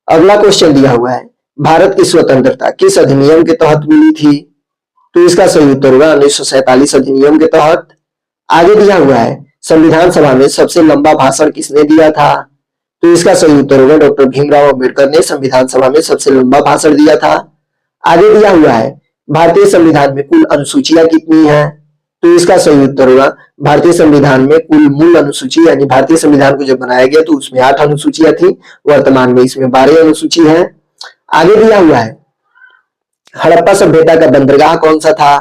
अगला क्वेश्चन दिया हुआ है, भारत की स्वतंत्रता किस अधिनियम के तहत मिली थी? तो इसका सही उत्तर होगा 1947 अधिनियम के तहत। आगे दिया हुआ है, संविधान सभा में सबसे लंबा भाषण किसने दिया था? तो इसका सही उत्तर होगा डॉक्टर भीमराव अंबेडकर ने संविधान सभा में सबसे लंबा भाषण दिया था। आगे दिया हुआ है, भारतीय संविधान में कुल अनुसूचियां कितनी हैं? तो इसका सही उत्तर होगा भारतीय संविधान में कुल मूल अनुसूची, यानी भारतीय संविधान को जब बनाया गया तो उसमें 8 अनुसूचियां थी, वर्तमान में इसमें 12 अनुसूची है। आगे दिया हुआ है, हड़प्पा सभ्यता का बंदरगाह कौन सा था?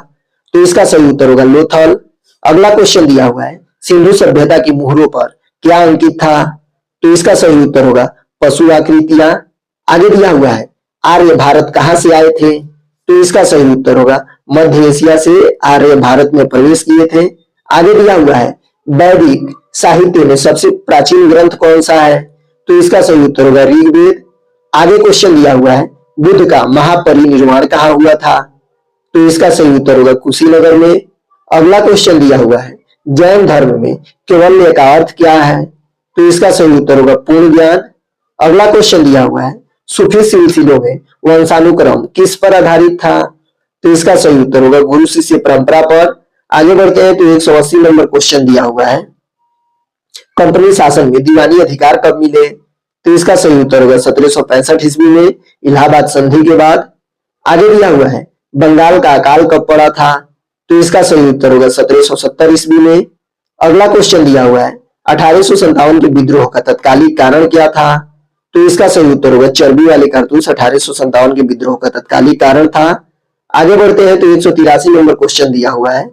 तो इसका सही उत्तर होगा लोथल। अगला क्वेश्चन दिया हुआ है, सिंधु सभ्यता की मुहरों पर क्या अंकित था? तो इसका सही उत्तर होगा पशु आकृतियां। आगे दिया हुआ है, आर्य भारत कहां से आए थे? तो इसका सही उत्तर होगा मध्य एशिया से आर्य भारत में प्रवेश किए थे। आगे दिया हुआ है, वैदिक साहित्य में सबसे प्राचीन ग्रंथ कौन सा है? तो इसका सही उत्तर होगा ऋग्वेद। आगे क्वेश्चन दिया हुआ है, बुद्ध का महापरिनिर्वाण कहाँ हुआ था? तो इसका सही उत्तर होगा कुशीनगर में। अगला क्वेश्चन दिया हुआ है, जैन धर्म में कैवल्य का अर्थ क्या है? तो इसका सही उत्तर होगा पूर्ण ज्ञान। अगला क्वेश्चन दिया हुआ है, सूफी सिलसिलों में वंशानुक्रम किस पर आधारित था? तो इसका सही उत्तर होगा गुरु शिष्य परंपरा पर। आगे बढ़ते हैं तो 180 नंबर क्वेश्चन दिया हुआ है, कंपनी शासन में दीवानी अधिकार कब मिले? तो इसका सही उत्तर होगा 1765 ईस्वी में, इलाहाबाद संधि के बाद। आगे दिया हुआ है, बंगाल का अकाल कब पड़ा था? तो इसका सही उत्तर होगा 1770 ईस्वी में। अगला क्वेश्चन दिया हुआ है, 1857 के विद्रोह का तत्कालिक कारण क्या था? तो इसका सही उत्तर होगा चर्बी वाले कारतूस 1857 के विद्रोह का तत्कालिक कारण था। आगे बढ़ते हैं तो 183 नंबर क्वेश्चन दिया हुआ है,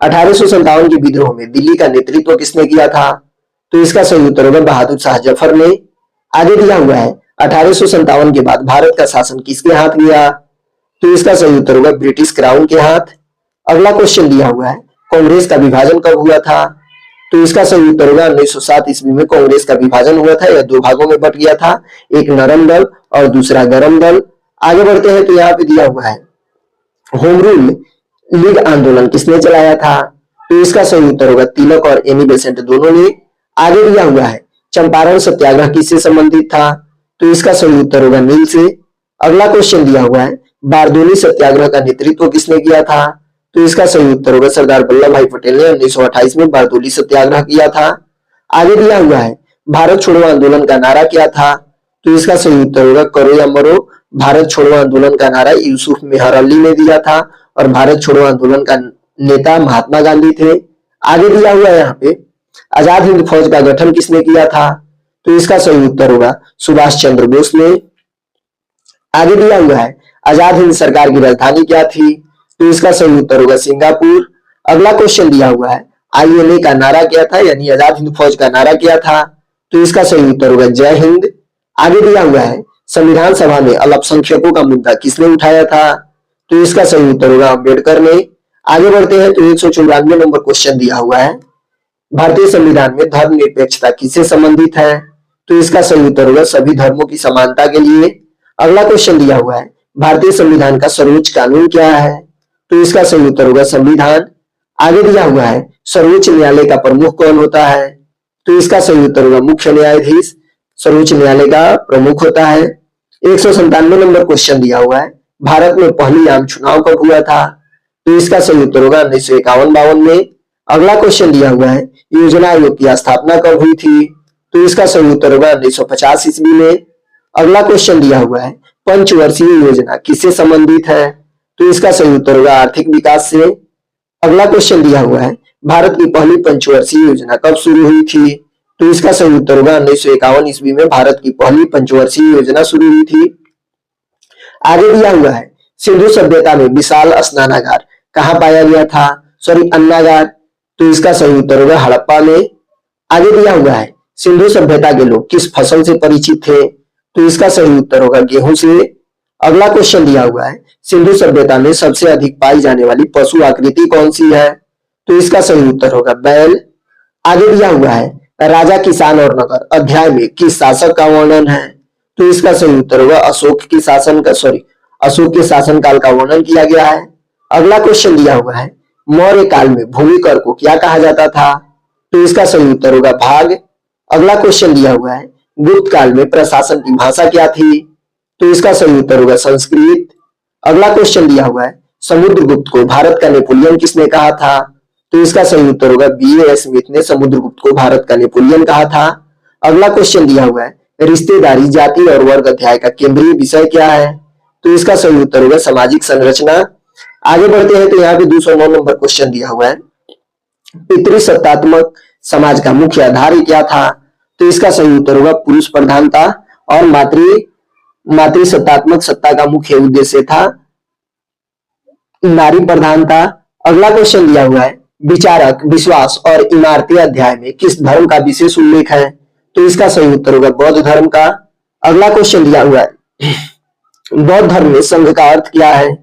1857 के विद्रोह में दिल्ली का नेतृत्व किसने किया था? तो इसका सही उत्तर होगा बहादुर शाह जफर ने। आगे दिया हुआ है, 1857 के बाद भारत का शासन किसके हाथ गया? तो इसका सही उत्तर होगा ब्रिटिश क्राउन के हाथ। अगला क्वेश्चन दिया हुआ है, कांग्रेस का विभाजन कब हुआ था? तो इसका सही उत्तर होगा 1907 ईस्वी में कांग्रेस का विभाजन हुआ था। यह दो भागों में बट गया था, एक नरम दल और दूसरा गरम दल। आगे बढ़ते हैं तो यहाँ पे दिया हुआ है होम रूल लीग आंदोलन किसने चलाया था? तो इसका सही उत्तर होगा तिलक और एनी बेसेंट दोनों ने। आगे दिया हुआ है चंपारण सत्याग्रह किससे संबंधित था? तो इसका सही उत्तर होगा नील से। अगला क्वेश्चन दिया हुआ है बारदोली सत्याग्रह का नेतृत्व किसने किया था? तो इसका सही उत्तर होगा सरदार वल्लभ भाई पटेल ने 1928 में बारदोली सत्याग्रह किया था। आगे दिया हुआ है भारत छोड़ो आंदोलन का नारा क्या था? तो इसका सही उत्तर होगा करो या मरो। भारत छोड़ो आंदोलन का नारा यूसुफ मेहर अली ने दिया था और भारत छोड़ो आंदोलन का नेता महात्मा गांधी थे। आगे दिया हुआ है यहाँ पे आजाद हिंद फौज का गठन किसने किया था? तो इसका सही उत्तर होगा सुभाष चंद्र बोस ने। आगे दिया हुआ है आजाद हिंद सरकार की राजधानी क्या थी? तो इसका सही उत्तर होगा सिंगापुर। अगला क्वेश्चन दिया हुआ है INA का नारा क्या था, यानी आजाद हिंद फौज का नारा क्या था? तो इसका सही उत्तर होगा जय हिंद। आगे दिया हुआ है संविधान सभा में अल्पसंख्यकों का मुद्दा किसने उठाया था? तो इसका सही उत्तर होगा अम्बेडकर ने। आगे बढ़ते हैं तो 194 नंबर क्वेश्चन दिया हुआ है भारतीय संविधान में धर्मनिरपेक्षता किससे संबंधित है? तो इसका सही उत्तर होगा सभी धर्मों की समानता के लिए। अगला क्वेश्चन दिया हुआ है भारतीय संविधान का सर्वोच्च कानून क्या है? तो इसका सही उत्तर होगा संविधान। आगे दिया हुआ है सर्वोच्च न्यायालय का प्रमुख कौन होता है? तो इसका सही उत्तर होगा मुख्य न्यायाधीश सर्वोच्च न्यायालय का प्रमुख होता है। 197 नंबर क्वेश्चन दिया हुआ है भारत में पहली आम चुनाव कब हुआ था? तो इसका सही उत्तर होगा 1951-52 में। अगला क्वेश्चन दिया हुआ है योजना आयोग की स्थापना कब हुई थी? तो इसका सही उत्तर होगा 1950 ईस्वी में। अगला क्वेश्चन दिया हुआ है पंचवर्षीय योजना किससे संबंधित है? तो इसका सही उत्तर होगा आर्थिक विकास से। अगला क्वेश्चन दिया हुआ है भारत की पहली पंचवर्षीय योजना कब शुरू हुई थी? तो इसका सही उत्तर होगा 1951 ईस्वी में भारत की पहली पंचवर्षीय योजना शुरू हुई थी। आगे दिया हुआ है सिंधु सभ्यता में विशाल स्नानागार कहाँ पाया गया था? सॉरी अन्नागार। तो इसका सही उत्तर होगा हड़प्पा में। आगे दिया हुआ है सिंधु सभ्यता के लोग किस फसल से परिचित थे? तो इसका सही उत्तर होगा गेहूं से। अगला क्वेश्चन दिया हुआ है सिंधु सभ्यता में सबसे अधिक पाई जाने वाली पशु आकृति कौन सी है? तो इसका सही उत्तर होगा बैल। आगे दिया हुआ है राजा किसान और नगर अध्याय में किस शासक का वर्णन है? तो इसका सही उत्तर होगा अशोक के शासन काल का वर्णन किया गया है। अगला क्वेश्चन दिया हुआ है मौर्य काल में भूमि कर को क्या कहा जाता था? तो इसका सही उत्तर होगा भाग। अगला क्वेश्चन दिया हुआ है गुप्त काल में प्रशासन की भाषा क्या थी? तो इसका सही उत्तर होगा संस्कृत। अगला क्वेश्चन दिया हुआ है समुद्रगुप्त को भारत का नेपोलियन किसने कहा था? तो इसका सही उत्तर होगा B.A. स्मिथ ने समुद्रगुप्त को भारत का नेपोलियन कहा था। अगला क्वेश्चन दिया हुआ है रिश्तेदारी जाति और वर्ग अध्याय का केंद्रीय विषय क्या है? तो इसका सही उत्तर होगा सामाजिक संरचना। आगे बढ़ते हैं तो यहाँ पे 209 नंबर क्वेश्चन दिया हुआ है पितृसत्तात्मक समाज का मुख्य आधार क्या था? तो इसका सही उत्तर होगा पुरुष प्रधानता और मातृसत्तात्मक सत्ता का मुख्य उद्देश्य था नारी प्रधानता। अगला क्वेश्चन दिया हुआ है विचारक विश्वास और इमारती अध्याय में किस धर्म का विशेष उल्लेख है? तो इसका सही उत्तर होगा बौद्ध धर्म का। अगला क्वेश्चन दिया हुआ है बौद्ध धर्म में संघ का अर्थ क्या है?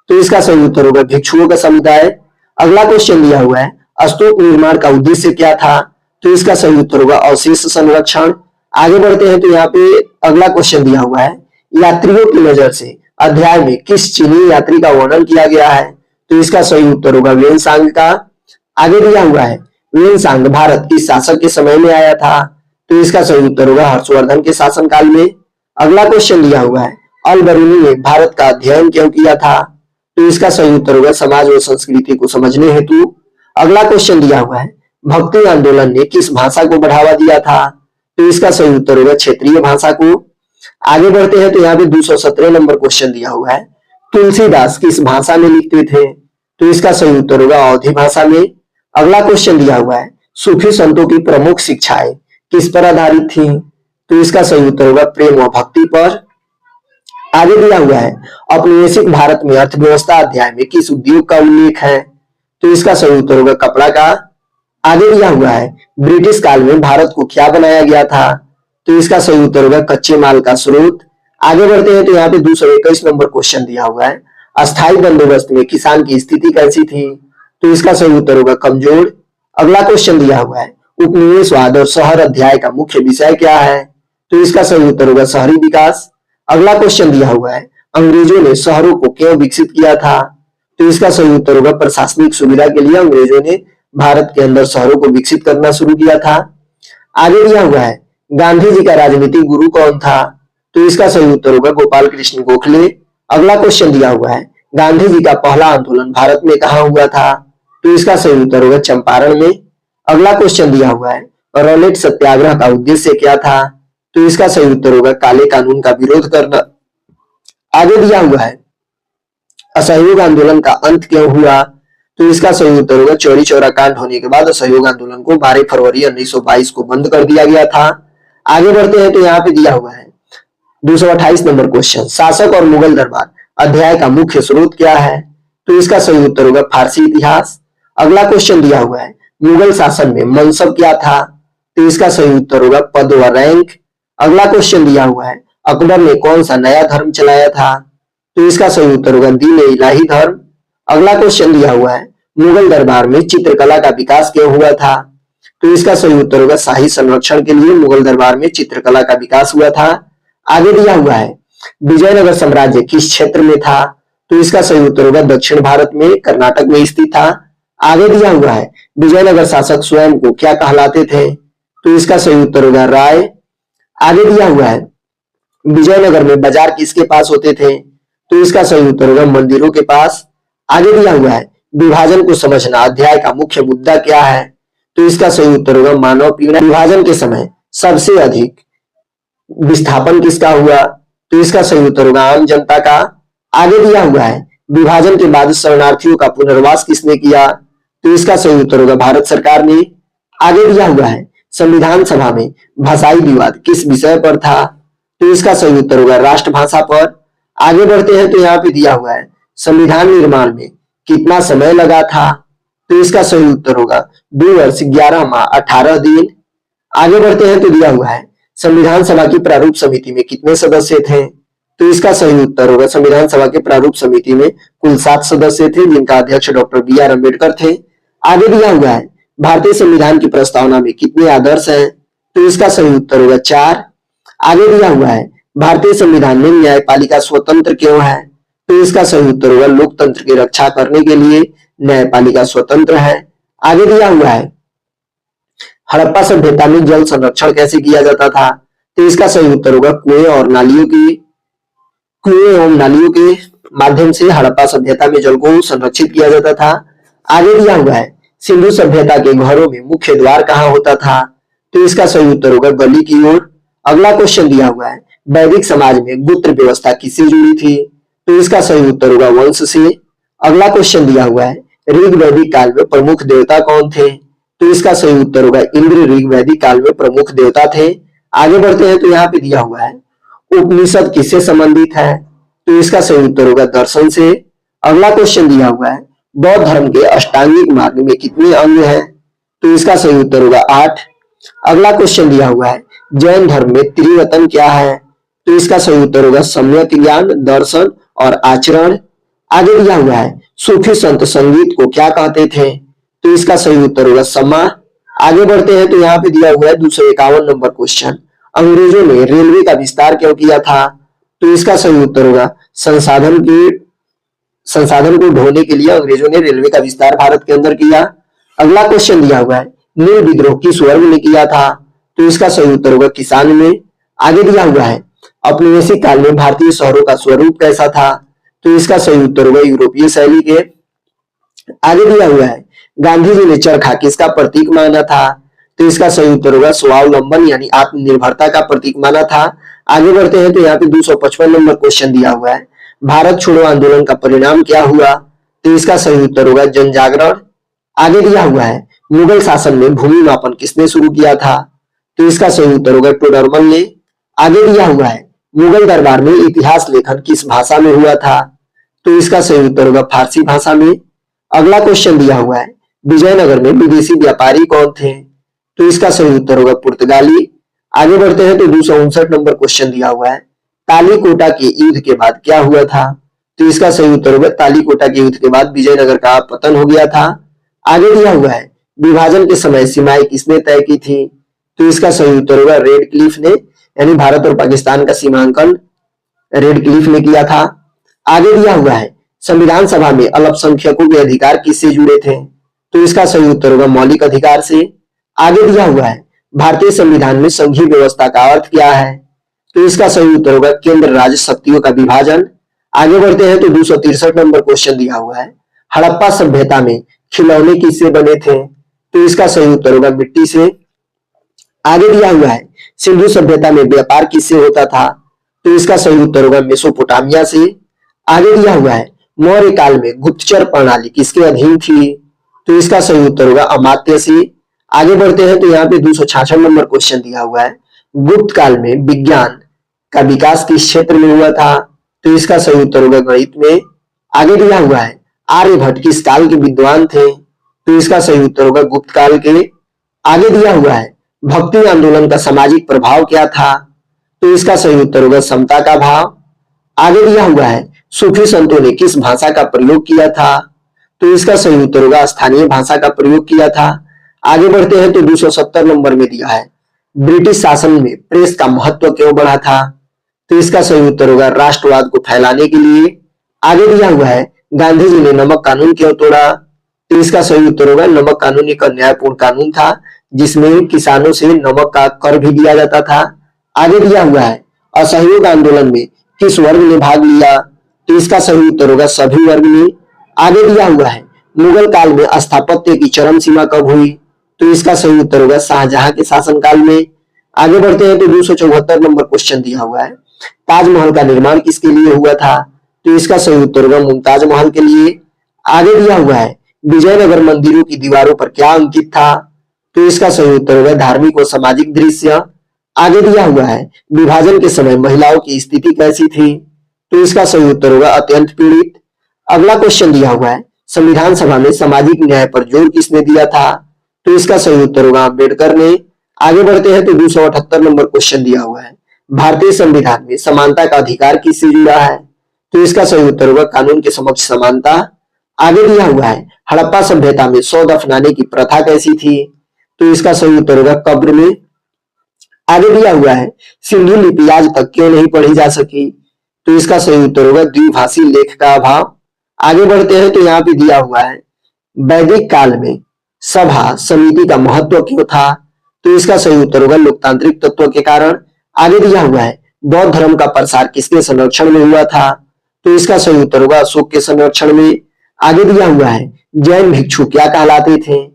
तो इसका सही उत्तर होगा भिक्षुओं का समुदाय। अगला क्वेश्चन दिया हुआ है स्तूप निर्माण का उद्देश्य क्या था? तो इसका सही उत्तर होगा अवशेष संरक्षण। आगे बढ़ते हैं तो यहाँ पे अगला क्वेश्चन दिया हुआ है यात्रियों की नजर से अध्याय में किस चीनी यात्री का वर्णन किया गया है? तो इसका सही उत्तर होगा वेनसांग का। आगे दिया हुआ है वेनसांग भारत किस शासक के समय में आया था? तो इसका सही उत्तर होगा हर्षवर्धन के शासनकाल में। अगला क्वेश्चन दिया हुआ है अल बरूनी ने भारत का अध्ययन क्यों किया था? तो इसका सही उत्तर होगा समाज और संस्कृति को समझने हेतु। अगला क्वेश्चन दिया हुआ है भक्ति आंदोलन ने किस भाषा को बढ़ावा दिया था? तो इसका सही उत्तर होगा क्षेत्रीय भाषा को। आगे बढ़ते हैं तो यहाँ पे 217 नंबर क्वेश्चन दिया हुआ है तुलसीदास किस भाषा में लिखते थे? तो इसका सही उत्तर होगा अवधी भाषा में। अगला क्वेश्चन दिया हुआ है सूफी संतों की प्रमुख शिक्षाएं किस पर आधारित थी? तो इसका सही उत्तर होगा प्रेम व भक्ति पर। आगे दिया हुआ है औपनिवेशिक भारत में अर्थव्यवस्था अध्याय में किस उद्योग का उल्लेख है? तो इसका सही उत्तर होगा कपड़ा का। आगे दिया हुआ है ब्रिटिश काल में भारत को क्या बनाया गया था? तो इसका सही उत्तर होगा कच्चे माल का स्रोत। आगे बढ़ते हैं तो यहाँ पे 221 नंबर क्वेश्चन दिया हुआ है अस्थायी बंदोबस्त में किसान की स्थिति कैसी थी? तो इसका सही उत्तर होगा कमजोर। अगला क्वेश्चन दिया हुआ है उपनिवेशवाद और शहर अध्याय का मुख्य विषय क्या है? तो इसका सही उत्तर होगा शहरी विकास। अगला क्वेश्चन दिया हुआ है, अंग्रेजों ने शहरों को क्यों विकसित किया था? तो इसका सही उत्तर होगा प्रशासनिक सुविधा के लिए अंग्रेजों ने भारत के अंदर शहरों को विकसित करना शुरू किया था। आगे दिया हुआ है, गांधी जी का राजनीतिक गुरु कौन था? तो इसका सही उत्तर होगा गोपाल कृष्ण गोखले। अगला क्वेश्चन दिया हुआ है, गांधी जी का पहला आंदोलन भारत में कहां हुआ था? तो इसका सही उत्तर होगा चंपारण में। अगला क्वेश्चन दिया हुआ है, रॉलेट सत्याग्रह का उद्देश्य क्या था? तो इसका सही उत्तर होगा काले कानून का विरोध करना। आगे दिया हुआ है, असहयोग आंदोलन का अंत क्यों हुआ? तो इसका सही उत्तर होगा चौरी चौरा कांड होने के बाद असहयोग आंदोलन को 12 फरवरी 1922 को बंद कर दिया गया था। आगे बढ़ते हैं तो यहाँ पे दिया हुआ है 228 नंबर क्वेश्चन, शासक और मुगल दरबार अध्याय का मुख्य स्रोत क्या है? तो इसका सही उत्तर होगा फारसी इतिहास। अगला क्वेश्चन दिया हुआ है, मुगल शासन में मनसब क्या था? तो इसका सही उत्तर होगा पद व रैंक। अगला क्वेश्चन दिया हुआ है, अकबर ने कौन सा नया धर्म चलाया था? तो इसका सही उत्तर होगा दीन इलाही धर्म। अगला क्वेश्चन दिया हुआ है, मुगल दरबार में चित्रकला का विकास क्यों हुआ था? तो इसका सही उत्तर होगा शाही संरक्षण के लिए मुगल दरबार में चित्रकला का विकास हुआ था। आगे दिया हुआ है, विजयनगर साम्राज्य किस क्षेत्र में था? तो इसका सही उत्तर होगा दक्षिण भारत में, कर्नाटक में स्थित था। आगे दिया हुआ है, विजयनगर शासक स्वयं को क्या कहलाते थे? तो इसका सही उत्तर होगा राय। आगे दिया हुआ है, विजयनगर में बाजार किसके पास होते थे? तो इसका सही उत्तर होगा मंदिरों के पास। आगे दिया हुआ है, विभाजन को समझना अध्याय का मुख्य मुद्दा क्या है? तो इसका सही उत्तर होगा मानव पीड़न। विभाजन के समय सबसे अधिक विस्थापन किसका हुआ? तो इसका सही उत्तर होगा आम जनता का। आगे दिया हुआ है, विभाजन के बाद शरणार्थियों का पुनर्वास किसने किया? तो इसका सही उत्तर होगा भारत सरकार ने। आगे दिया हुआ है, संविधान सभा में भाषाई विवाद किस विषय पर था? तो इसका सही उत्तर होगा राष्ट्रभाषा पर। आगे बढ़ते हैं तो यहाँ पे दिया हुआ है, संविधान निर्माण में कितना समय लगा था? तो इसका सही उत्तर होगा 2 वर्ष 11 माह 18 दिन। आगे बढ़ते हैं तो दिया हुआ है, संविधान सभा की प्रारूप समिति में कितने सदस्य थे? तो इसका सही उत्तर होगा संविधान सभा के प्रारूप समिति में कुल 7 सदस्य थे, जिनका अध्यक्ष डॉक्टर बी आर अम्बेडकर थे। आगे दिया हुआ है, भारतीय संविधान की प्रस्तावना में कितने आदर्श हैं? तो इसका सही उत्तर होगा 4। आगे दिया हुआ है, भारतीय संविधान में न्यायपालिका स्वतंत्र क्यों है? तो इसका सही उत्तर होगा लोकतंत्र की रक्षा करने के लिए न्यायपालिका स्वतंत्र है। आगे दिया हुआ है, हड़प्पा सभ्यता में जल संरक्षण कैसे किया जाता था? तो इसका सही उत्तर होगा कुएं एवं नालियों के माध्यम से हड़प्पा सभ्यता में जल को संरक्षित किया जाता था। आगे दिया हुआ है, सिंधु सभ्यता के घरों में मुख्य द्वार कहाँ होता था? तो इसका सही उत्तर होगा गली की ओर। अगला क्वेश्चन दिया हुआ है, वैदिक समाज में गोत्र व्यवस्था किससे जुड़ी थी? तो इसका सही उत्तर होगा वंश से। अगला क्वेश्चन दिया हुआ है, ऋग वैदिक काल में प्रमुख देवता कौन थे? तो इसका सही उत्तर होगा इंद्र ऋग वैदिक काल में प्रमुख देवता थे। आगे बढ़ते हैं तो यहाँ पे दिया हुआ है, उपनिषद किससे संबंधित है? तो इसका सही उत्तर होगा दर्शन से। अगला क्वेश्चन दिया हुआ है, बौद्ध धर्म के अष्टांगिक मार्ग में कितने अंग हैं? तो इसका सही उत्तर होगा 8। अगला क्वेश्चन दिया हुआ है, जैन धर्म में त्रिरत्न क्या है? तो इसका सही उत्तर होगा सम्यक ज्ञान, दर्शन और आचरण। आगे दिया हुआ है, सूफी संत संगीत को क्या कहते थे? तो इसका सही उत्तर होगा समा। आगे बढ़ते हैं तो यहाँ पे दिया हुआ है 251 नंबर क्वेश्चन, अंग्रेजों ने रेलवे का विस्तार क्यों किया था? तो इसका सही उत्तर होगा संसाधन को ढोने के लिए अंग्रेजों ने रेलवे का विस्तार भारत के अंदर किया। अगला क्वेश्चन दिया हुआ है, नील विद्रोह किस वर्ग ने किया था? तो इसका सही उत्तर होगा किसान में। आगे दिया हुआ है, औपनिवेशिक काल में भारतीय शहरों का स्वरूप कैसा था? तो इसका सही उत्तर होगा यूरोपीय शैली के। आगे दिया हुआ है, गांधी जी ने चरखा किसका प्रतीक माना था? तो इसका सही उत्तर होगा स्वावलंबन यानी आत्मनिर्भरता का प्रतीक माना था। आगे बढ़ते हैं तो यहाँ पे 255 नंबर क्वेश्चन दिया हुआ है, भारत छोड़ो आंदोलन का परिणाम क्या हुआ? तो इसका सही उत्तर होगा जन जागरण। आगे दिया हुआ है, मुगल शासन में भूमि मापन किसने शुरू किया था? तो इसका सही उत्तर होगा टोडरमल ने। आगे दिया हुआ है, मुगल दरबार में इतिहास लेखन किस भाषा में हुआ था? तो इसका सही उत्तर होगा फारसी भाषा में। अगला क्वेश्चन दिया हुआ है, विजयनगर में विदेशी व्यापारी कौन थे? तो इसका सही उत्तर होगा पुर्तगाली। आगे बढ़ते हैं तो 259 नंबर क्वेश्चन दिया हुआ है, तालीकोटा के युद्ध के बाद क्या हुआ था? तो इसका सही उत्तर होगा तालीकोटा के युद्ध के बाद विजयनगर का पतन हो गया था। आगे दिया हुआ है, विभाजन के समय सीमाएं किसने तय की थी? तो इसका सही उत्तर होगा रेडक्लिफ ने, यानी भारत और पाकिस्तान का सीमांकन रेडक्लिफ ने किया था। आगे दिया हुआ है संविधान सभा में अल्पसंख्यकों के अधिकार किससे जुड़े थे? तो इसका सही उत्तर होगा मौलिक अधिकार से। आगे दिया हुआ है भारतीय संविधान में संघीय व्यवस्था का अर्थ क्या है? तो इसका सही उत्तर होगा केंद्र राज्य शक्तियों का विभाजन। आगे बढ़ते हैं तो 263 नंबर क्वेश्चन दिया हुआ है हड़प्पा सभ्यता में खिलौने किससे बने थे? तो इसका सही उत्तर होगा मिट्टी से। आगे दिया हुआ है सिंधु सभ्यता में व्यापार किससे होता था? तो इसका सही उत्तर होगा मेसोपोटामिया से। आगे दिया हुआ है मौर्य काल में गुप्तचर प्रणाली किसके अधीन थी? तो इसका सही उत्तर होगा अमात्य से। आगे बढ़ते हैं तो यहाँ पे 266 नंबर क्वेश्चन दिया हुआ है गुप्त काल में विज्ञान का विकास किस क्षेत्र में हुआ था? तो इसका सही उत्तर होगा गणित में। आगे दिया हुआ है आर्यभट्ट किस काल के विद्वान थे? तो इसका सही उत्तर होगा गुप्त काल के। आगे दिया हुआ है भक्ति आंदोलन का सामाजिक प्रभाव क्या था? तो इसका सही उत्तर होगा समता का भाव। आगे दिया हुआ है सूफी संतों ने किस भाषा का प्रयोग किया था? तो इसका सही उत्तर होगा स्थानीय भाषा का प्रयोग किया था। आगे बढ़ते हैं तो 270 नंबर में दिया है ब्रिटिश शासन में प्रेस का महत्व क्यों बढ़ा था? तो इसका सही उत्तर होगा राष्ट्रवाद को फैलाने के लिए। आगे दिया हुआ है गांधी जी ने नमक कानून क्यों तोड़ा? तो इसका सही उत्तर होगा नमक कानून एक अन्यायपूर्ण कानून था जिसमें किसानों से नमक का कर भी दिया जाता था। आगे दिया हुआ है असहयोग आंदोलन में किस वर्ग ने भाग लिया? तो इसका सही उत्तर होगा सभी वर्ग ने। आगे दिया हुआ है मुगल काल में स्थापत्य की चरम सीमा कब हुई? तो इसका सही उत्तर होगा शाहजहां के शासनकाल में। आगे बढ़ते हैं तो 274 नंबर क्वेश्चन दिया हुआ है ताजमहल का निर्माण किसके लिए हुआ था? तो इसका सही उत्तर होगा मुमताज महल के लिए। आगे दिया हुआ है विजयनगर मंदिरों की दीवारों पर क्या अंकित था? तो इसका सही उत्तर होगा धार्मिक और सामाजिक दृश्य। आगे दिया हुआ है विभाजन के समय महिलाओं की स्थिति कैसी थी? तो इसका सही उत्तर होगा अत्यंत पीड़ित। अगला क्वेश्चन दिया हुआ है संविधान सभा में सामाजिक न्याय पर जोर किसने दिया था? तो इसका सही उत्तर होगा अम्बेडकर ने। आगे बढ़ते हैं तो 278 नंबर क्वेश्चन दिया हुआ है भारतीय संविधान में समानता का अधिकार किससे जुड़ा है? तो इसका सही उत्तर होगा कानून के समक्ष समानता। आगे दिया हुआ है हड़प्पा सभ्यता में शव दफनाने की प्रथा कैसी थी? तो इसका सही उत्तर होगा कब्र में। आगे दिया हुआ है सिंधु लिपि आज तक क्यों नहीं पढ़ी जा सकी? तो इसका सही उत्तर होगा द्विभाषी लेख का अभाव। आगे बढ़ते हैं तो यहाँ पे दिया हुआ है वैदिक काल में सभा समिति का महत्व क्यों था? तो इसका सही उत्तर होगा लोकतांत्रिक तत्व के कारण। आगे दिया हुआ है बौद्ध धर्म का प्रसार किसके संरक्षण में हुआ था? तो इसका सही उत्तर होगा अशोक के संरक्षण में। आगे दिया हुआ है जैन भिक्षु क्या कहलाते थे?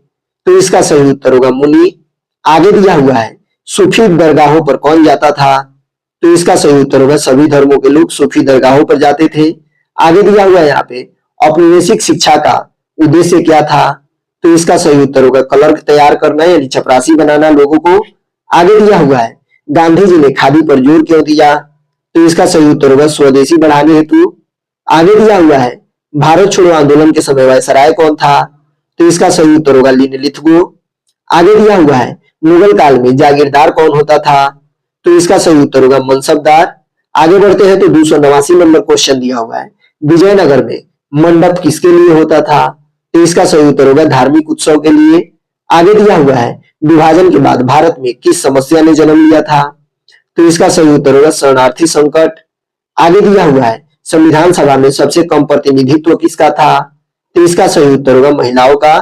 तो इसका सही उत्तर होगा मुनि। आगे दिया हुआ है सूफी दरगाहों पर कौन जाता था? तो इसका सही उत्तर होगा सभी धर्मों के लोग सूफी दरगाहों पर जाते थे। आगे दिया हुआ है यहाँ पे औपनिवेशिक शिक्षा का उद्देश्य क्या था? तो इसका सही उत्तर होगा क्लर्क तैयार करना यानी चपरासी बनाना लोगों को। आगे दिया हुआ है गांधी जी ने खादी पर जोर क्यों दिया? तो इसका सही उत्तर होगा स्वदेशी बढ़ाने हेतु। आगे दिया हुआ है भारत छोड़ो आंदोलन के समय वायसराय कौन था? तो इसका सही उत्तर होगा लिनलिथगो। आगे दिया हुआ है मुगल काल में जागीरदार कौन होता था? तो इसका सही उत्तर होगा मनसबदार। आगे बढ़ते हैं तो 289 नंबर क्वेश्चन दिया हुआ है विजयनगर में मंडप किसके लिए होता था? तो इसका सही उत्तर होगा धार्मिक उत्सव के लिए। आगे दिया हुआ है विभाजन के बाद भारत में किस समस्या ने जन्म लिया था? तो इसका सही उत्तर होगा शरणार्थी संकट। आगे दिया हुआ है संविधान सभा में सबसे कम प्रतिनिधित्व किसका था? तो इसका सही उत्तर होगा महिलाओं का।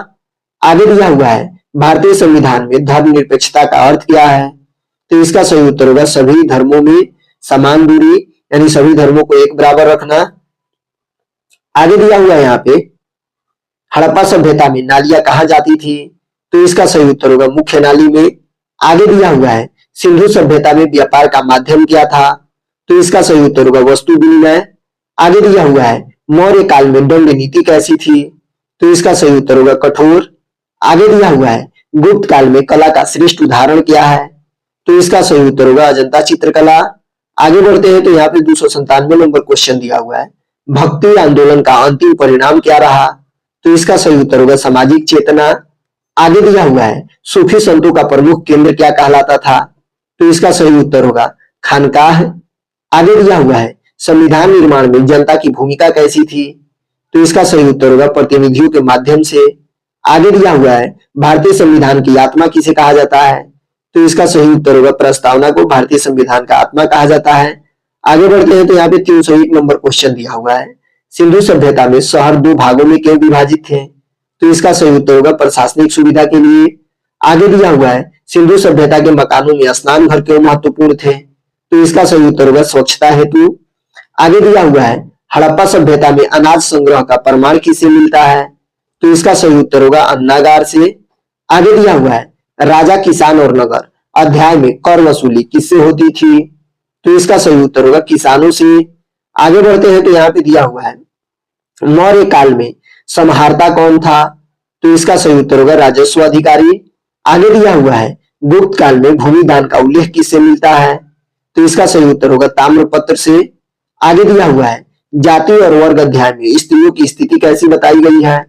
आगे दिया हुआ है भारतीय संविधान में धर्मनिरपेक्षता का अर्थ क्या है? तो इसका सही उत्तर होगा सभी धर्मों में समान दूरी यानी सभी धर्मों को एक बराबर रखना। आगे दिया हुआ है यहाँ पे हड़प्पा सभ्यता में नालियां कहाँ जाती थी? तो इसका सही उत्तर होगा मुख्य नाली में। आगे दिया हुआ है सिंधु सभ्यता में व्यापार का माध्यम क्या था? तो इसका सही उत्तर होगा वस्तु विनिमय। आगे दिया हुआ है मौर्य काल में दंड नीति कैसी थी? तो इसका सही उत्तर होगा कठोर। आगे दिया हुआ है गुप्त काल में कला का श्रेष्ठ उदाहरण क्या है? तो इसका सही उत्तर होगा अजंता चित्रकला। आगे बढ़ते हैं तो यहाँ पे 297 नंबर क्वेश्चन दिया हुआ है भक्ति आंदोलन का अंतिम परिणाम क्या रहा? तो इसका सही उत्तर होगा सामाजिक चेतना। आगे दिया हुआ है सूफी संतों का प्रमुख केंद्र क्या कहलाता था? तो इसका सही उत्तर होगा खानकाह। आगे दिया हुआ है संविधान निर्माण में जनता की भूमिका कैसी थी? तो इसका सही उत्तर होगा प्रतिनिधियों के माध्यम से। आगे दिया हुआ है भारतीय संविधान की आत्मा किसे कहा जाता है? तो इसका सही उत्तर होगा प्रस्तावना को भारतीय संविधान का आत्मा कहा जाता है। आगे बढ़ते हैं तो यहाँ पे 301 नंबर क्वेश्चन दिया हुआ है, सिंधु सभ्यता में शहर 2 भागों में क्यों विभाजित थे? तो इसका सही उत्तर होगा प्रशासनिक सुविधा के लिए। आगे दिया हुआ है सिंधु सभ्यता के मकानों में स्नान घर क्यों महत्वपूर्ण थे? तो इसका सही उत्तर होगा स्वच्छता हेतु। आगे दिया हुआ है हड़प्पा सभ्यता में अनाज संग्रह का प्रमाण किससे मिलता है? तो इसका सही उत्तर होगा अन्नागार से। आगे दिया हुआ है राजा, किसान और नगर अध्याय में कर वसूली किससे होती थी? तो इसका सही उत्तर होगा किसानों से। आगे बढ़ते हैं तो यहाँ पे दिया हुआ है मौर्य काल में समहर्ता कौन था? तो इसका सही उत्तर होगा राजस्व अधिकारी। आगे दिया हुआ है गुप्त काल में भूमि दान का उल्लेख किससे मिलता है? तो इसका सही उत्तर होगा ताम्रपत्र से। आगे दिया हुआ है जाति और वर्ग अध्याय में स्त्रियों की स्थिति कैसी बताई गई है?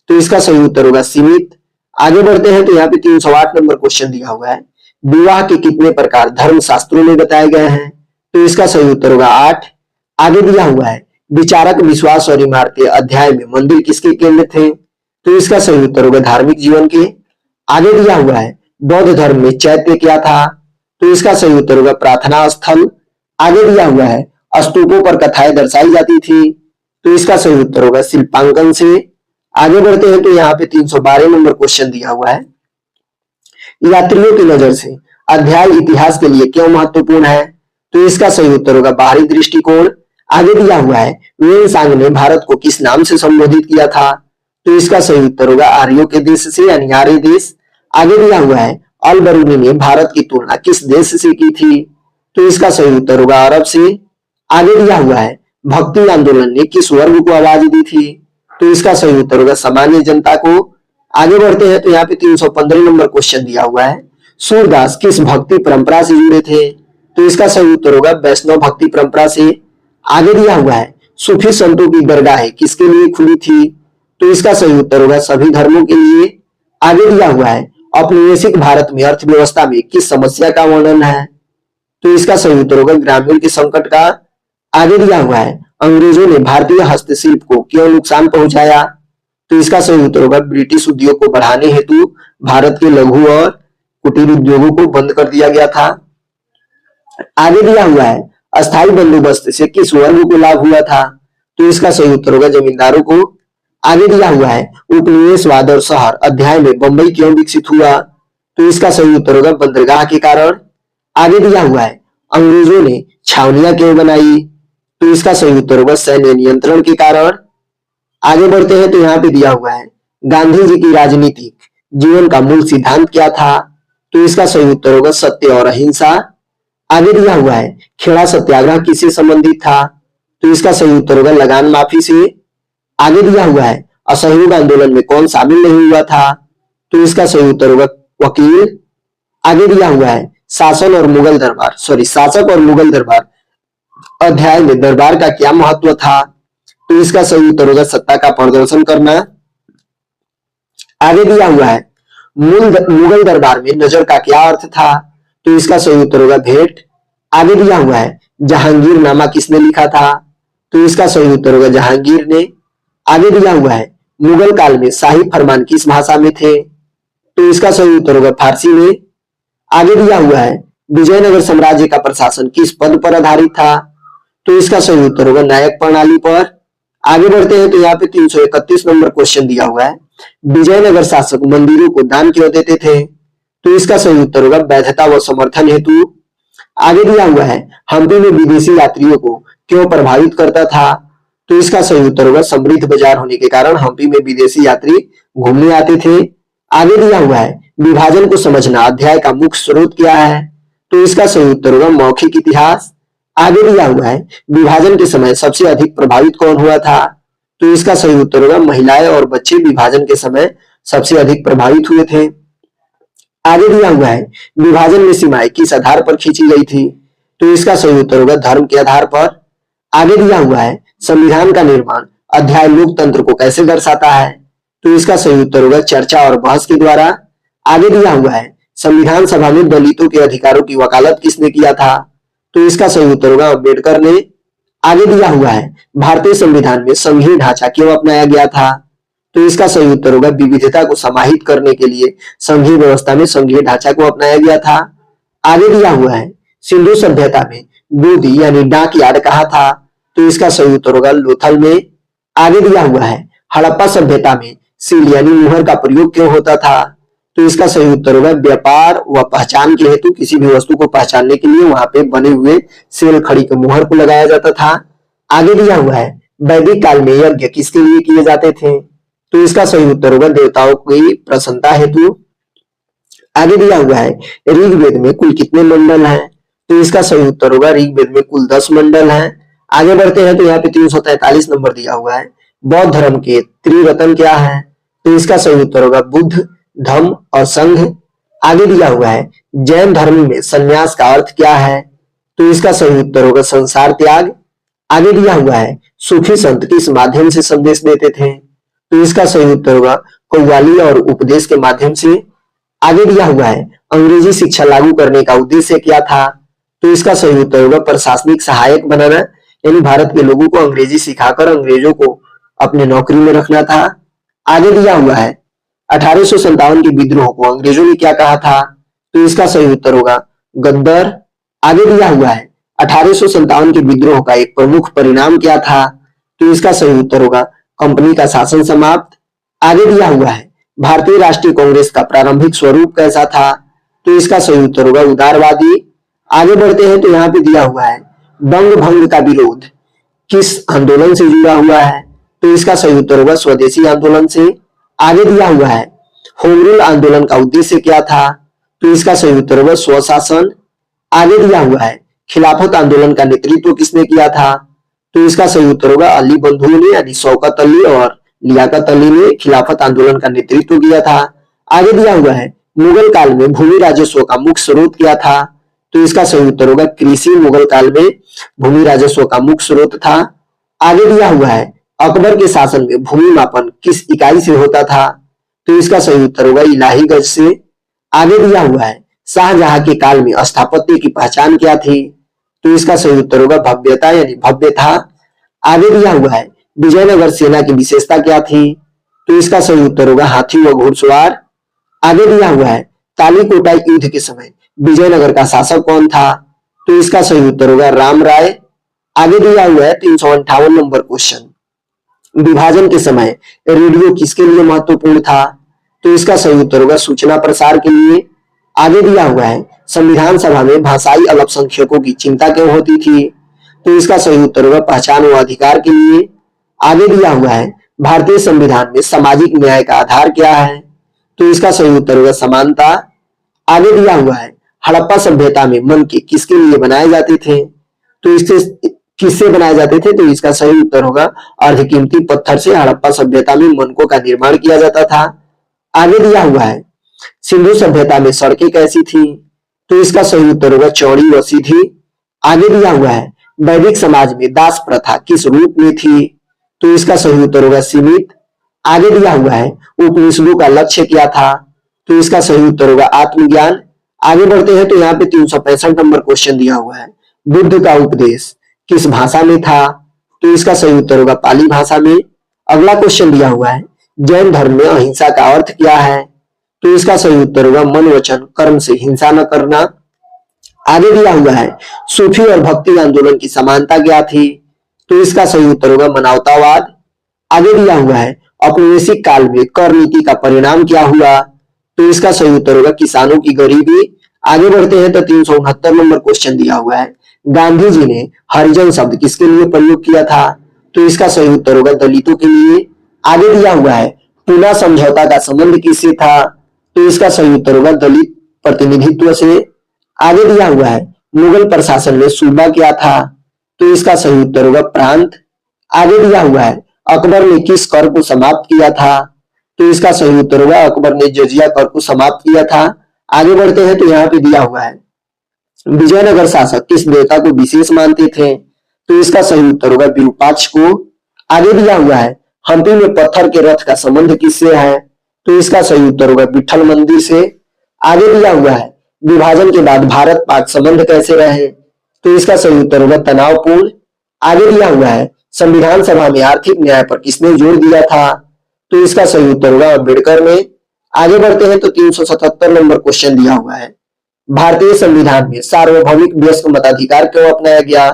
तो इसका सही उत्तर होगा सीमित। आगे बढ़ते हैं तो यहाँ पे 308 नंबर क्वेश्चन दिया हुआ है विवाह के कितने प्रकार धर्म शास्त्रों में बताए गए हैं? तो इसका सही उत्तर होगा 8। आगे दिया हुआ है विचारक, विश्वास और इमारतें अध्याय में मंदिर किसके केंद्र थे? तो इसका सही उत्तर होगा धार्मिक जीवन के। आगे दिया हुआ है बौद्ध धर्म में चैत्य क्या था? तो इसका सही उत्तर होगा प्रार्थना स्थल। आगे दिया हुआ है स्तूपों पर कथाएं दर्शाई जाती थी। तो इसका सही उत्तर होगा शिल्पांकन से। आगे बढ़ते हैं तो यहाँ पे 312 नंबर क्वेश्चन दिया हुआ है यात्रियों की नजर से अध्याय इतिहास के लिए क्यों महत्वपूर्ण है? तो इसका सही उत्तर होगा बाहरी दृष्टिकोण। आगे दिया हुआ है वेनसांग ने भारत को किस नाम से संबोधित किया था? तो इसका सही उत्तर होगा आर्यों के देश से यानी आर्य देश। आगे दिया हुआ है अल बरूनी ने भारत की तुलना किस देश से की थी? तो इसका सही उत्तर होगा अरब से। आगे दिया हुआ है भक्ति आंदोलन ने किस वर्ग को आवाज दी थी? तो इसका सही उत्तर होगा सामान्य जनता को। आगे बढ़ते हैं तो यहाँ पे 315 नंबर क्वेश्चन दिया हुआ है सूरदास किस भक्ति परंपरा से जुड़े थे? तो इसका सही उत्तर होगा वैष्णव भक्ति परंपरा से। आगे दिया हुआ है सूफी संतों की दरगाहें किसके लिए खुली थी? तो इसका सही उत्तर होगा सभी धर्मों के लिए। आगे दिया हुआ है औपनिवेशिक भारत में अर्थव्यवस्था में किस समस्या का वर्णन है? तो इसका सही उत्तर होगा ग्रामीण के संकट का। आगे दिया हुआ है अंग्रेजों ने भारतीय हस्तशिल्प को क्यों नुकसान पहुंचाया? तो इसका सही उत्तर होगा ब्रिटिश उद्योग को बढ़ाने हेतु भारत के लघु और कुटीर उद्योगों को बंद कर दिया गया था। आगे दिया हुआ है अस्थायी बंदोबस्त से किस वर्ग को लाभ हुआ था? तो इसका सही उत्तर होगा जमींदारों को। आगे दिया हुआ है उपनिवेशवाद और शहर अध्याय में बंबई क्यों विकसित हुआ? तो इसका सही उत्तर होगा बंदरगाह के कारण। आगे दिया हुआ है अंग्रेजों ने छावनियां क्यों बनाई? तो इसका सही उत्तर होगा सैन्य नियंत्रण के कारण। आगे बढ़ते हैं तो यहाँ पे दिया हुआ है गांधी जी की राजनीतिक जीवन का मूल सिद्धांत क्या था? तो इसका सही उत्तर होगा सत्य और अहिंसा। आगे दिया हुआ है खेड़ा सत्याग्रह किससे संबंधित था? तो इसका सही उत्तर होगा लगान माफी से। आगे दिया हुआ है असहयोग आंदोलन में कौन शामिल नहीं हुआ था? तो इसका सही उत्तर होगा वकील। आगे दिया हुआ है शासन और मुगल दरबार शासक और मुगल दरबार अध्याय में दरबार का क्या महत्व था? तो इसका सही उत्तर होगा सत्ता का प्रदर्शन करना। आगे दिया हुआ है मुगल दरबार में नजर का क्या अर्थ था? तो इसका सही उत्तर होगा भेंट। आगे दिया हुआ है जहांगीरनामा किसने लिखा था? तो इसका सही उत्तर होगा जहांगीर ने। आगे दिया हुआ है मुगल काल में शाही फरमान किस भाषा में थे? तो इसका सही उत्तर होगा फारसी में। आगे दिया हुआ है विजयनगर साम्राज्य का प्रशासन किस पद पर आधारित था? तो इसका सही उत्तर होगा नायक प्रणाली पर। आगे बढ़ते हैं तो यहाँ पे 331 नंबर क्वेश्चन दिया हुआ है विजयनगर शासक मंदिरों को दान क्यों देते थे? तो इसका सही उत्तर होगा वैधता व समर्थन हेतु। आगे दिया हुआ है हम्पी में विदेशी यात्रियों को क्यों प्रभावित करता था? तो इसका सही उत्तर होगा समृद्ध बाजार होने के कारण हम्पी में विदेशी यात्री घूमने आते थे। आगे दिया हुआ है विभाजन को समझना अध्याय का मुख्य स्रोत क्या है? तो इसका सही उत्तर होगा मौखिक इतिहास। आगे दिया हुआ है विभाजन के समय सबसे अधिक प्रभावित कौन हुआ था? तो इसका सही उत्तर होगा महिलाएं और बच्चे विभाजन के समय सबसे अधिक प्रभावित हुए थे। आगे दिया हुआ है विभाजन में सीमाएं किस आधार पर खींची गई थी? तो इसका सही उत्तर होगा धर्म के आधार पर। आगे दिया हुआ है संविधान का निर्माण अध्याय लोकतंत्र को कैसे दर्शाता है? तो इसका सही उत्तर होगा चर्चा और बहस के द्वारा। आगे दिया हुआ है संविधान सभा में दलितों के अधिकारों की वकालत किसने किया था? तो इसका सही उत्तर होगा अम्बेडकर ने। आगे दिया हुआ है भारतीय संविधान में संघीय ढांचा क्यों अपनाया गया था? तो तो इसका सही उत्तर होगा विविधता को समाहित करने के लिए संघीय व्यवस्था में संघीय ढांचा को अपनाया गया था। आगे दिया हुआ है सिंधु सभ्यता में गोदी यानी डाक यार्ड कहा था, तो इसका सही उत्तर होगा लोथल में। आगे दिया हुआ है हड़प्पा सभ्यता में सील यानी मुहर का प्रयोग क्यों होता था, तो इसका सही उत्तर होगा व्यापार व पहचान के हेतु किसी भी वस्तु को पहचानने के लिए वहां पे बने हुए सेल खड़ी के मुहर को लगाया जाता था। आगे दिया हुआ है वैदिक काल में यज्ञ किसके लिए किए जाते थे, तो इसका सही उत्तर होगा देवताओं की प्रसन्नता हेतु। आगे दिया हुआ है ऋग्वेद में कुल कितने मंडल हैं, तो इसका सही उत्तर होगा ऋग्वेद में कुल 10 मंडल हैं। आगे बढ़ते हैं तो यहाँ पे 343 नंबर दिया हुआ है बौद्ध धर्म के त्रिरत्न क्या है, तो इसका सही उत्तर होगा बुद्ध, धम्म और संघ। आगे दिया हुआ है जैन धर्म में संन्यास का अर्थ क्या है, तो इसका सही उत्तर होगा संसार त्याग। आगे दिया हुआ है सूफी संत किस माध्यम से संदेश देते थे, तो इसका सही उत्तर होगा कव्वाली और उपदेश के माध्यम से। आगे दिया हुआ है अंग्रेजी शिक्षा लागू करने का उद्देश्य क्या था, तो इसका सही उत्तर होगा प्रशासनिक सहायक बनाना, यानी भारत के लोगों को अंग्रेजी सिखाकर अंग्रेजों को अपने नौकरी में रखना था। आगे दिया हुआ है 1857 के विद्रोह को अंग्रेजों ने क्या कहा था, तो इसका सही उत्तर होगा गद्दर। आगे दिया हुआ है 1857 के विद्रोह का एक प्रमुख परिणाम क्या था, तो इसका सही उत्तर होगा कंपनी का शासन समाप्त। आगे दिया हुआ है भारतीय राष्ट्रीय कांग्रेस का प्रारंभिक स्वरूप कैसा था, तो इसका सही उत्तर होगा उदारवादी। आगे बढ़ते हैं तो यहाँ पे दिया हुआ है बंग भंग का विरोध किस आंदोलन से जुड़ा हुआ है, तो इसका सही उत्तर होगा स्वदेशी आंदोलन से। आगे दिया हुआ है होम रूल आंदोलन का उद्देश्य क्या था, तो इसका सही उत्तर होगा स्वशासन। आगे दिया हुआ है खिलाफत आंदोलन का नेतृत्व किसने किया था, तो इसका सही उत्तर होगा अली बंधुओं ने यानी शौकत अली और लियाकत अली ने खिलाफत आंदोलन का नेतृत्व किया था। आगे दिया हुआ है मुगल काल में भूमि राजस्व का मुख्य स्रोत क्या था, तो इसका सही उत्तर होगा कृषि। मुगल काल में भूमि राजस्व का मुख्य स्रोत था। आगे दिया हुआ है अकबर के शासन में भूमि मापन किस इकाई से होता था, तो इसका सही उत्तर होगा इलाही गज से। आगे दिया हुआ है शाहजहां के काल में स्थापत्य की पहचान क्या थी, तो इसका सही उत्तर होगा भव्यता यानी भव्य था। आगे दिया हुआ है विजयनगर सेना की विशेषता क्या थी, तो इसका सही उत्तर होगा हाथी व घुड़सवार। आगे दिया हुआ है तालीकोटा युद्ध के समय विजयनगर का शासक कौन था, तो इसका सही उत्तर होगा राम राय। आगे दिया हुआ है 358 नंबर क्वेश्चन विभाजन के समय रेडियो किसके लिए महत्वपूर्ण था, तो इसका सही उत्तर होगा सूचना प्रसार के लिए। आगे दिया हुआ है संविधान सभा में भाषाई अल्पसंख्यकों की चिंता क्यों होती थी, तो इसका सही उत्तर होगा पहचान व अधिकार के लिए। आगे दिया हुआ है भारतीय संविधान में सामाजिक न्याय का आधार क्या है, तो इसका सही उत्तर होगा समानता। आगे दिया हुआ है हड़प्पा सभ्यता में मन के किसके लिए बनाए जाते थे, तो इससे किससे बनाए जाते थे, तो इसका सही उत्तर होगा अर्धकीमती पत्थर से हड़प्पा सभ्यता में मनकों का निर्माण किया जाता था। आगे दिया हुआ है सिंधु सभ्यता में सड़कें कैसी थी, तो इसका सही उत्तर होगा चौड़ी व सीधी। आगे दिया हुआ है वैदिक समाज में दास प्रथा किस रूप में थी, तो इसका सही उत्तर होगा सीमित। आगे दिया हुआ है उपनिषदों का लक्ष्य क्या था, तो इसका सही उत्तर होगा आत्मज्ञान। आगे बढ़ते हैं तो यहाँ पे 365 नंबर क्वेश्चन दिया हुआ है बुद्ध का उपदेश किस भाषा में था, तो इसका सही उत्तर होगा पाली भाषा में। अगला क्वेश्चन दिया हुआ है जैन धर्म में अहिंसा का अर्थ क्या है, तो इसका सही उत्तर होगा मन वचन कर्म से हिंसा न करना। आगे दिया हुआ है सूफी और भक्ति आंदोलन की समानता क्या थी, तो इसका सही उत्तर होगा मानवतावाद। आगे दिया हुआ है औपनिवेशिक काल में कर नीति का परिणाम क्या हुआ, तो इसका सही उत्तर होगा किसानों की गरीबी। आगे बढ़ते हैं तो 369 नंबर क्वेश्चन दिया हुआ है गांधी जी ने हरिजन शब्द किसके लिए प्रयोग किया था, तो इसका सही उत्तर होगा दलितों के लिए। आगे दिया हुआ है पूना समझौता का संबंध किससे था, तो इसका सही उत्तर होगा दलित प्रतिनिधित्व से। आगे दिया हुआ है मुगल प्रशासन में सूबा क्या था, तो इसका सही उत्तर होगा प्रांत। आगे दिया हुआ है अकबर ने किस कर को समाप्त किया था, तो इसका सही उत्तर होगा अकबर ने जजिया कर को समाप्त किया था। आगे बढ़ते हैं तो यहाँ पे दिया हुआ है विजयनगर शासक किस देवता को विशेष मानते थे, तो इसका सही उत्तर होगा विरूपाक्ष को। आगे दिया हुआ है हम्पी में पत्थर के रथ का संबंध किससे है, तो इसका सही उत्तर होगा विठल मंदिर से। आगे दिया हुआ है विभाजन के बाद भारत पाक संबंध कैसे रहे, तो इसका सही उत्तर होगा तनावपूर्ण। आगे दिया हुआ है संविधान सभा में आर्थिक न्याय पर किसने जोर दिया था, तो इसका सही उत्तर होगा अम्बेडकर ने। आगे बढ़ते हैं तो 377 नंबर क्वेश्चन दिया हुआ है, भारतीय संविधान में सार्वभौमिक वयस्क मताधिकार क्यों अपनाया गया?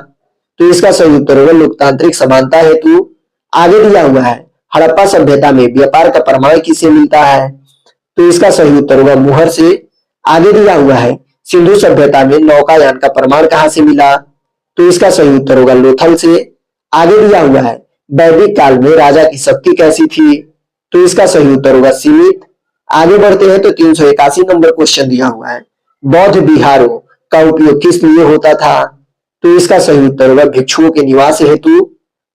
तो इसका सही उत्तर होगा लोकतांत्रिक समानता हेतु। आगे दिया हुआ है, हड़प्पा सभ्यता में व्यापार का प्रमाण किसे मिलता है? तो इसका सही उत्तर होगा मुहर से। आगे दिया हुआ है, सिंधु सभ्यता में नौकायान का प्रमाण कहां से मिला? तो इसका सही उत्तर होगा लोथल से। आगे दिया हुआ है, वैदिक काल में राजा की शक्ति कैसी थी? तो इसका सही उत्तर होगा सीमित। आगे बढ़ते हैं तो 381 नंबर क्वेश्चन दिया हुआ है, बौद्ध विहारों का उपयोग किस लिए होता था? तो इसका सही उत्तर होगा भिक्षुओं के निवास हेतु।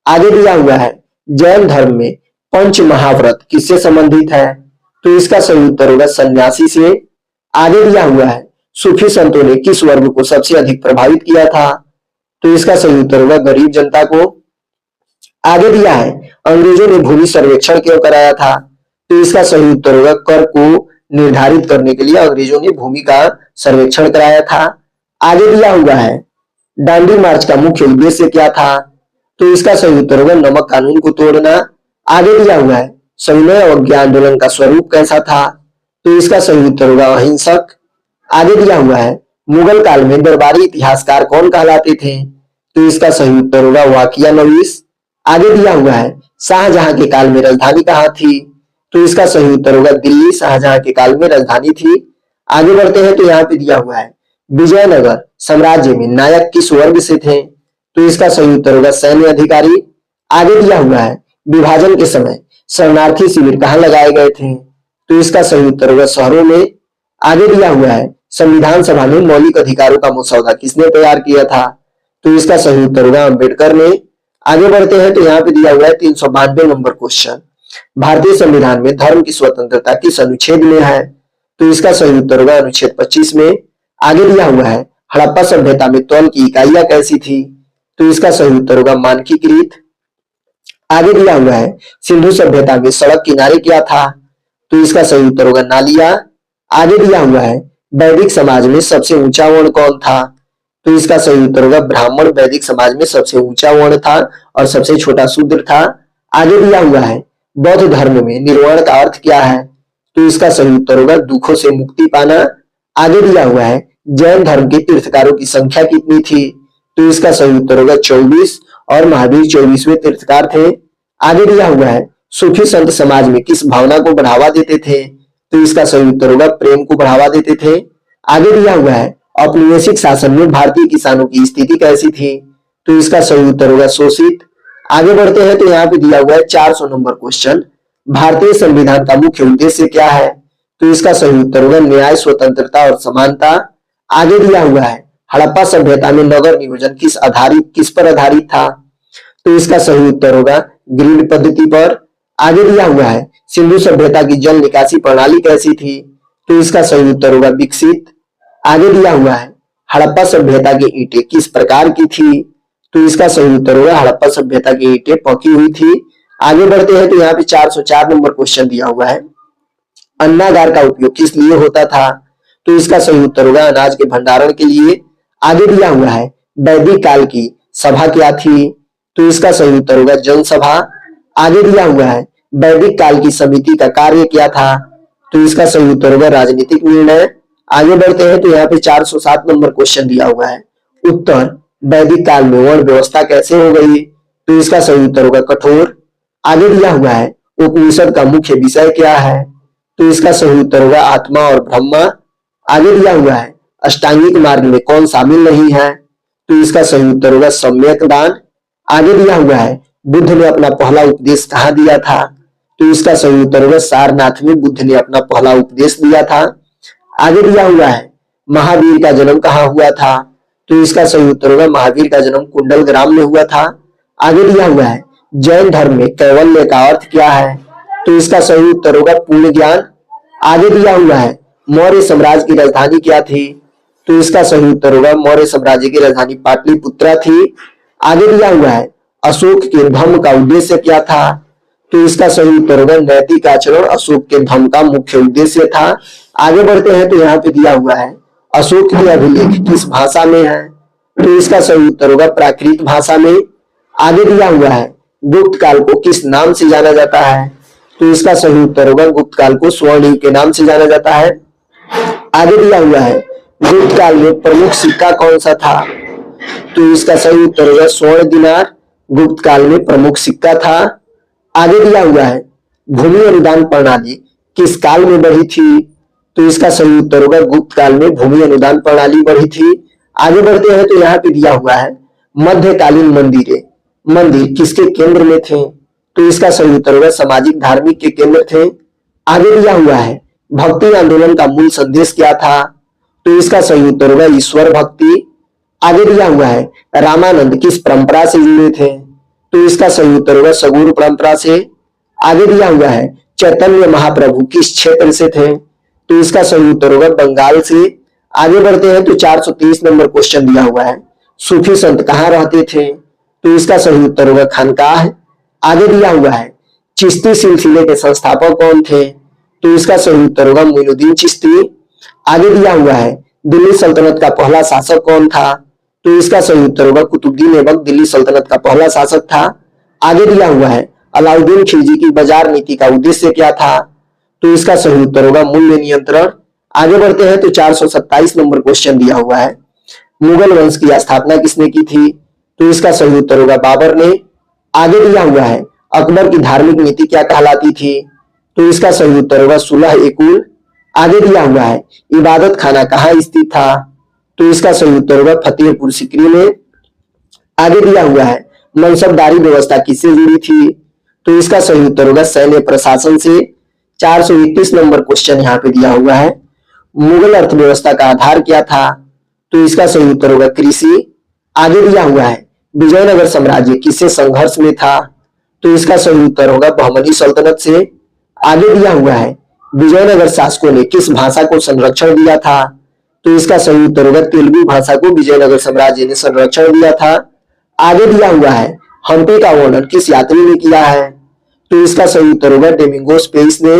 आगे दिया हुआ है, जैन धर्म में पंच महाव्रत किससे संबंधित है? तो इसका सही उत्तर होगा सन्यासी से। आगे दिया हुआ है, सूफी संतों ने किस वर्ग को सबसे अधिक प्रभावित किया था? तो इसका सही उत्तर होगा गरीब जनता को। आगे दिया है, अंग्रेजों ने भूमि सर्वेक्षण क्यों कराया था? तो इसका सही उत्तर होगा कर को निर्धारित करने के लिए अंग्रेजों ने भूमि का सर्वेक्षण कराया था। आगे दिया हुआ है, दांडी मार्च का मुख्य उद्देश्य क्या था? तो इसका सही उत्तर होगा नमक कानून को तोड़ना। आगे दिया हुआ है, सविनय अवज्ञा आंदोलन का स्वरूप कैसा था? तो इसका सही उत्तर होगा अहिंसक। आगे दिया हुआ है, मुगल काल में दरबारी इतिहासकार कौन कहलाते थे? तो इसका सही उत्तर होगा वाकिया नवीस। आगे दिया हुआ है, शाहजहां के काल में राजधानी कहाँ थी? तो इसका सही उत्तर होगा दिल्ली शाहजहां के काल में राजधानी थी। आगे बढ़ते हैं तो यहाँ पे दिया हुआ है, विजयनगर साम्राज्य में नायक किस वर्ग से थे? तो इसका सही उत्तर होगा सैन्य अधिकारी। आगे दिया हुआ है, विभाजन के समय शरणार्थी शिविर कहाँ लगाए गए थे? तो इसका सही उत्तर होगा शहरों में। आगे दिया हुआ है, संविधान सभा में मौलिक अधिकारों का मसौदा किसने तैयार किया था? तो इसका सही उत्तर होगा अम्बेडकर ने। आगे बढ़ते हैं तो यहाँ पे दिया हुआ है 392 नंबर क्वेश्चन, भारतीय संविधान में धर्म की स्वतंत्रता किस अनुच्छेद में है? तो इसका सही उत्तर होगा अनुच्छेद 25 में। आगे दिया हुआ है, हड़प्पा सभ्यता में तौल की इकाइयां कैसी थी? तो इसका सही उत्तर होगा मानकीकृत। आगे दिया हुआ है, सिंधु सभ्यता में सड़क किनारे क्या था? तो इसका सही उत्तर होगा नालियां। आगे दिया हुआ है, वैदिक समाज में सबसे ऊंचा वर्ण कौन था? तो इसका सही उत्तर होगा ब्राह्मण वैदिक समाज में सबसे ऊंचा वर्ण था और सबसे छोटा शूद्र था। आगे दिया हुआ है, बौद्ध धर्म में निर्वाण का अर्थ क्या है? तो इसका सही उत्तर होगा दुखों से मुक्ति पाना। आगे दिया हुआ है, जैन धर्म के तीर्थकारों की संख्या कितनी थी? तो इसका सही उत्तर होगा 24 और महावीर 24वें तीर्थकार थे। आगे दिया हुआ है, सूफी संत समाज में किस भावना को बढ़ावा देते थे? तो इसका सही उत्तर होगा प्रेम को बढ़ावा देते थे। आगे दिया हुआ है, औपनिवेशिक शासन में भारतीय किसानों की स्थिति कैसी थी? तो इसका सही उत्तर होगा शोषित। आगे बढ़ते हैं तो यहाँ पे दिया हुआ है 400 नंबर क्वेश्चन, भारतीय संविधान का मुख्य उद्देश्य क्या है? तो इसका सही उत्तर होगा न्याय, स्वतंत्रता और समानता। आगे दिया हुआ है, हड़प्पा सभ्यता में नगर नियोजन किस पर आधारित था? तो इसका सही उत्तर होगा ग्रिड पद्धति पर। आगे दिया हुआ है, सिंधु सभ्यता की जल निकासी प्रणाली कैसी थी? तो इसका सही उत्तर होगा विकसित। आगे दिया हुआ है, हड़प्पा सभ्यता की ईंटें किस प्रकार की थी? तो इसका सही उत्तर होगा हड़प्पा सभ्यता की ईंटें पकी हुई थी। आगे बढ़ते हैं तो यहाँ पे 404 नंबर क्वेश्चन दिया हुआ है, अन्नागार का उपयोग किस लिए होता था? तो इसका सही उत्तर होगा अनाज के भंडारण के लिए। आगे दिया हुआ है, वैदिक काल की सभा क्या थी? तो इसका सही उत्तर होगा जनसभा। आगे दिया हुआ है, वैदिक काल की समिति का कार्य क्या था? तो इसका सही उत्तर होगा राजनीतिक निर्णय। आगे बढ़ते हैं तो यहाँ पे 407 नंबर क्वेश्चन दिया हुआ है, उत्तर वैदिक काल में वर्ण व्यवस्था कैसे हो गई? तो इसका सही उत्तर होगा कठोर। आगे दिया हुआ है, उपनिषद का मुख्य विषय क्या है? तो इसका सही उत्तर होगा आत्मा और ब्रह्म। आगे दिया हुआ है, अष्टांगिक मार्ग में कौन शामिल नहीं है? तो इसका सही उत्तर होगा सम्यक दान। आगे दिया हुआ है, बुद्ध ने अपना पहला उपदेश कहाँ दिया था? तो इसका सही उत्तर होगा सारनाथ में बुद्ध ने अपना पहला उपदेश दिया था। आगे दिया हुआ है, महावीर का जन्म कहाँ हुआ था? तो इसका सही उत्तर होगा महावीर का जन्म कुंडल ग्राम में हुआ था। आगे दिया हुआ है, जैन धर्म में कैवल्य का अर्थ क्या है? तो इसका सही उत्तर होगा पूर्ण ज्ञान। आगे दिया हुआ है, मौर्य साम्राज्य की राजधानी क्या थी? तो इसका सही उत्तर होगा मौर्य साम्राज्य की राजधानी पाटलिपुत्रा थी। आगे दिया हुआ है, अशोक के धम्म का उद्देश्य क्या था? तो इसका सही उत्तर होगा नैतिक आचरण अशोक के धम्म का मुख्य उद्देश्य था। आगे बढ़ते हैं तो यहाँ पे दिया हुआ है, अशोक के अभिलेख किस भाषा में है? तो इसका सही उत्तर होगा प्राकृत भाषा में। आगे दिया हुआ है, गुप्त काल को किस नाम से जाना जाता है? तो इसका सही उत्तर होगा गुप्त काल को स्वर्ण युग के नाम से जाना जाता है। आगे दिया हुआ है गुप्त काल में प्रमुख सिक्का कौन सा था, तो इसका सही उत्तर होगा स्वर्ण दिनार गुप्त काल में प्रमुख सिक्का था। आगे दिया हुआ है भूमि अनुदान प्रणाली किस काल में बढ़ी थी, तो इसका सही उत्तर होगा गुप्त काल में भूमि अनुदान प्रणाली बढ़ी थी। आगे बढ़ते हैं तो यहाँ पे दिया हुआ है मध्यकालीन मंदिर किसके केंद्र में थे, तो इसका सही उत्तर होगा सामाजिक धार्मिक के केंद्र थे। आगे दिया हुआ है भक्ति आंदोलन का मूल संदेश क्या था, तो इसका सही उत्तर होगा ईश्वर भक्ति। आगे दिया हुआ है रामानंद किस परंपरा से जुड़े थे, तो इसका सही उत्तर होगा सगुरु परंपरा से। आगे दिया हुआ है चैतन्य महाप्रभु किस क्षेत्र से थे, तो इसका सही उत्तर होगा बंगाल से। आगे बढ़ते हैं तो 423 नंबर क्वेश्चन दिया हुआ है सूफी संत कहाँ रहते थे, तो इसका सही उत्तर होगा खानकाह। आगे दिया हुआ है चिश्ती सिलसिले के संस्थापक कौन थे, तो इसका सही उत्तर होगा मोइनुद्दीन चिश्ती। आगे दिया हुआ है दिल्ली सल्तनत का पहला शासक कौन था, तो इसका सही उत्तर होगा कुतुबुद्दीन ऐबक दिल्ली सल्तनत का पहला शासक था। आगे दिया हुआ है अलाउद्दीन खिलजी की बाजार नीति का उद्देश्य क्या था, तो इसका सही उत्तर होगा मूल्य नियंत्रण। आगे बढ़ते हैं तो 427 नंबर क्वेश्चन दिया हुआ है मुगल वंश की स्थापना किसने की थी, तो इसका सही उत्तर होगा बाबर ने। आगे दिया हुआ है अकबर की धार्मिक नीति क्या कहलाती थी, तो इसका सही उत्तर होगा सुलह ए कुल। आगे दिया हुआ है इबादत खाना कहाँ स्थित था, तो इसका सही उत्तर होगा फतेहपुर सीकरी में। आगे दिया हुआ है मनसबदारी व्यवस्था किससे जुड़ी थी, तो इसका सही उत्तर होगा सैन्य प्रशासन से। 431 नंबर क्वेश्चन यहाँ पे दिया हुआ है मुगल अर्थव्यवस्था का आधार क्या था, तो इसका सही उत्तर होगा कृषि। आगे दिया हुआ है विजयनगर साम्राज्य किससे संघर्ष में था, तो इसका सही उत्तर होगा बहमनी सल्तनत से। आगे दिया हुआ है विजयनगर शासकों ने किस भाषा को संरक्षण दिया था, तो इसका सही उत्तर होगा तेलुगु भाषा को विजयनगर साम्राज्य ने संरक्षण दिया था। आगे दिया हुआ है हम्पी का वर्णन किस यात्री ने किया है, तो इसका सही उत्तर होगा डोमिंगोस पेस ने।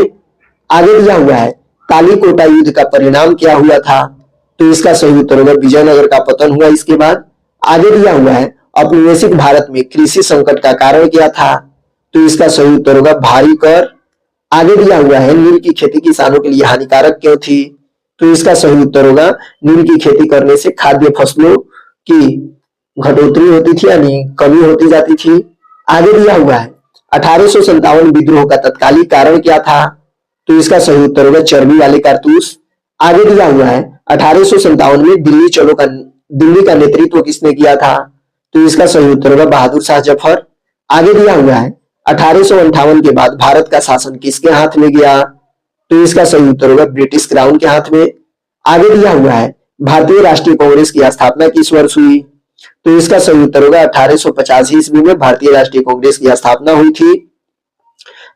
आगे दिया हुआ है कालीकोटा युद्ध का परिणाम क्या हुआ था, तो इसका सही उत्तर होगा विजयनगर का पतन हुआ इसके बाद। आगे दिया हुआ है औपनिवेशिक भारत में कृषि संकट का कारण क्या था, तो इसका सही उत्तर होगा भारी कर। आगे दिया हुआ है नील की खेती किसानों के लिए हानिकारक क्यों थी, तो इसका सही उत्तर होगा नील की खेती करने से खाद्य फसलों की घटोतरी होती थी यानी कमी होती जाती थी। आगे दिया हुआ है 1857 विद्रोह का तत्कालिक कारण क्या था, तो इसका सही उत्तर होगा चर्बी वाले कारतूस। आगे दिया हुआ है 1857 में दिल्ली का नेतृत्व किसने किया था, तो इसका सही उत्तर होगा बहादुर शाह जफर। आगे दिया हुआ है 1858 के बाद भारत का शासन किसके हाथ में गया, तो इसका सही उत्तर होगा ब्रिटिश क्राउन के हाथ में। आगे दिया हुआ है भारतीय राष्ट्रीय कांग्रेस की स्थापना किस वर्ष हुई, तो इसका सही उत्तर होगा 1885 ईस्वी में भारतीय राष्ट्रीय कांग्रेस की स्थापना हुई थी।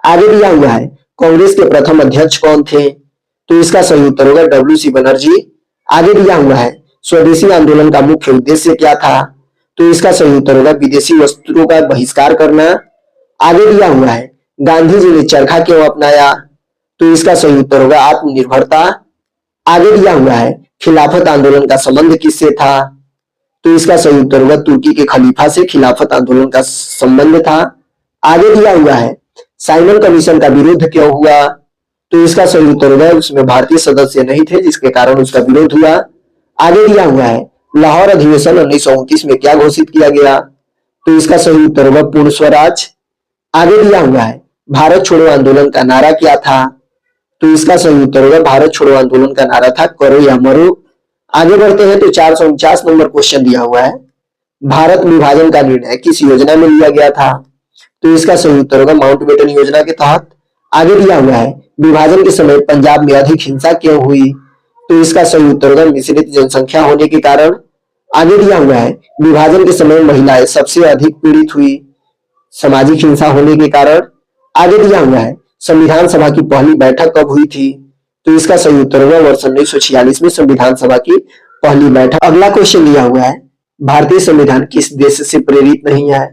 आगे दिया हुआ है कांग्रेस के प्रथम अध्यक्ष कौन थे, तो इसका सही उत्तर होगा डब्ल्यू.सी. बनर्जी। आगे दिया हुआ है स्वदेशी आंदोलन का मुख्य उद्देश्य क्या था, तो इसका सही उत्तर होगा विदेशी वस्त्रों का बहिष्कार करना। आगे दिया हुआ है गांधी जी ने चरखा क्यों अपनाया, तो इसका सही उत्तर होगा आत्मनिर्भरता। आगे दिया हुआ है खिलाफत आंदोलन का संबंध किससे था, तो इसका सही उत्तर होगा तुर्की के खलीफा से खिलाफत आंदोलन का संबंध था। आगे दिया हुआ है साइमन कमीशन का विरोध क्यों हुआ, तो इसका सही उत्तर होगा उसमें भारतीय सदस्य नहीं थे जिसके कारण उसका विरोध हुआ। आगे दिया हुआ है लाहौर अधिवेशन 1929 में क्या घोषित किया गया, तो इसका सही उत्तर होगा पूर्ण स्वराज। आगे दिया हुआ है भारत छोड़ो आंदोलन का नारा क्या था, तो इसका सही उत्तर होगा भारत छोड़ो आंदोलन का नारा था करो या मरो। आगे बढ़ते हैं तो 449 नंबर क्वेश्चन दिया हुआ है भारत विभाजन का निर्णय किस योजना में लिया गया था, तो इसका सही उत्तर होगा माउंटबेटन योजना के तहत। आगे दिया हुआ है विभाजन के समय पंजाब में अधिक हिंसा क्यों हुई, तो इसका सही उत्तर होगा मिश्रित जनसंख्या होने के कारण। आगे दिया हुआ है विभाजन के समय महिलाएं सबसे अधिक पीड़ित हुई सामाजिक हिंसा होने के कारण। आगे दिया हुआ है संविधान सभा की पहली बैठक कब हुई थी, तो इसका सही उत्तर होगा वर्ष 1946 में संविधान सभा की पहली बैठक। अगला क्वेश्चन दिया हुआ है भारतीय संविधान किस देश से प्रेरित नहीं है,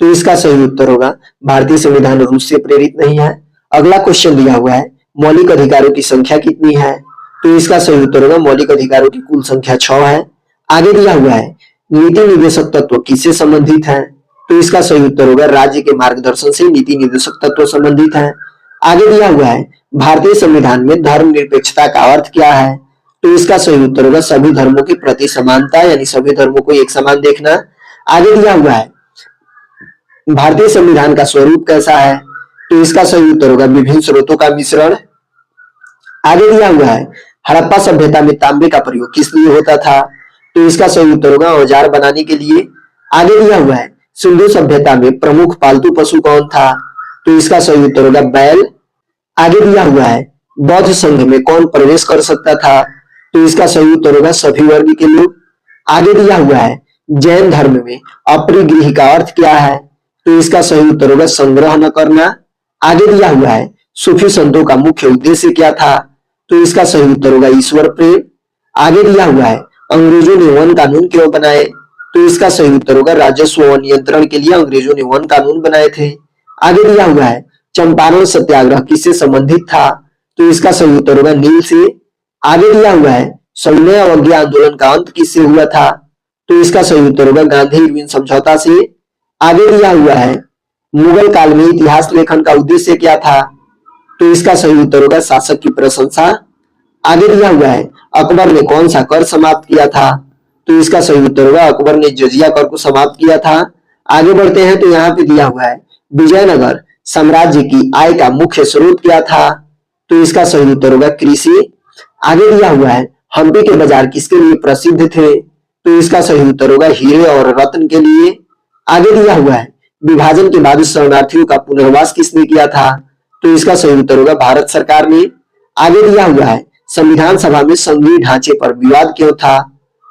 तो इसका सही उत्तर होगा भारतीय संविधान रूस से प्रेरित नहीं है। अगला क्वेश्चन दिया हुआ है मौलिक अधिकारों की संख्या कितनी है, तो इसका सही उत्तर होगा मौलिक अधिकारों की कुल संख्या 6 है। आगे दिया हुआ है नीति निर्देशक तत्व किससे संबंधित है, तो इसका सही उत्तर होगा राज्य के मार्गदर्शन से नीति निर्देशक तत्व संबंधित है। आगे दिया हुआ है भारतीय संविधान में धर्मनिरपेक्षता का अर्थ क्या है? तो इसका सही उत्तर होगा सभी धर्मों के प्रति समानता, यानी सभी धर्मों को एक समान देखना। आगे दिया हुआ है भारतीय संविधान का स्वरूप कैसा है? तो इसका सही उत्तर होगा विभिन्न स्रोतों का मिश्रण। आगे दिया हुआ है हड़प्पा सभ्यता में तांबे का प्रयोग किस लिए होता था? तो इसका सही उत्तर होगा औजार बनाने के लिए। आगे दिया हुआ है सिंधु सभ्यता में प्रमुख पालतू पशु कौन था? तो इसका सही उत्तर होगा बैल। आगे दिया हुआ है बौद्ध संघ में कौन प्रवेश कर सकता था? तो इसका सही उत्तर होगा सभी वर्ग के लोग। आगे दिया हुआ है जैन धर्म में अपरिग्रह का अर्थ क्या है? तो इसका सही उत्तर होगा संग्रह न करना। आगे दिया हुआ है सूफी संतों का मुख्य उद्देश्य क्या था? तो इसका सही उत्तर होगा ईश्वर प्रेम। आगे दिया हुआ है अंग्रेजों ने वन कानून क्यों बनाए? तो इसका सही उत्तर होगा राजस्व व नियंत्रण के लिए अंग्रेजों ने वन कानून बनाए थे। आगे दिया हुआ है चंपारण सत्याग्रह किससे संबंधित था? तो इसका सही उत्तर होगा नील से। आगे दिया हुआ है सविनय अवज्ञा आंदोलन का अंत किससे हुआ था? तो इसका सही उत्तर होगा गांधी इरविन समझौता से। आगे दिया हुआ है मुगल काल में इतिहास लेखन का उद्देश्य क्या था? तो इसका सही उत्तर होगा शासक की प्रशंसा। आगे दिया हुआ है अकबर ने कौन सा कर समाप्त किया था? तो इसका सही उत्तर होगा अकबर ने जजिया कर को समाप्त किया था। आगे बढ़ते हैं तो यहाँ पे दिया हुआ है विजयनगर साम्राज्य की आय का मुख्य स्रोत क्या था? तो इसका सही उत्तर होगा कृषि। आगे दिया हुआ है हम्पी के बाजार किसके लिए प्रसिद्ध थे? तो इसका सही उत्तर होगा हीरे और रत्न के लिए। आगे दिया हुआ है विभाजन के बाद शरणार्थियों का पुनर्वास किसने किया था? तो इसका सही उत्तर होगा भारत सरकार ने। आगे दिया हुआ है संविधान सभा में संघीय ढांचे पर विवाद क्यों था?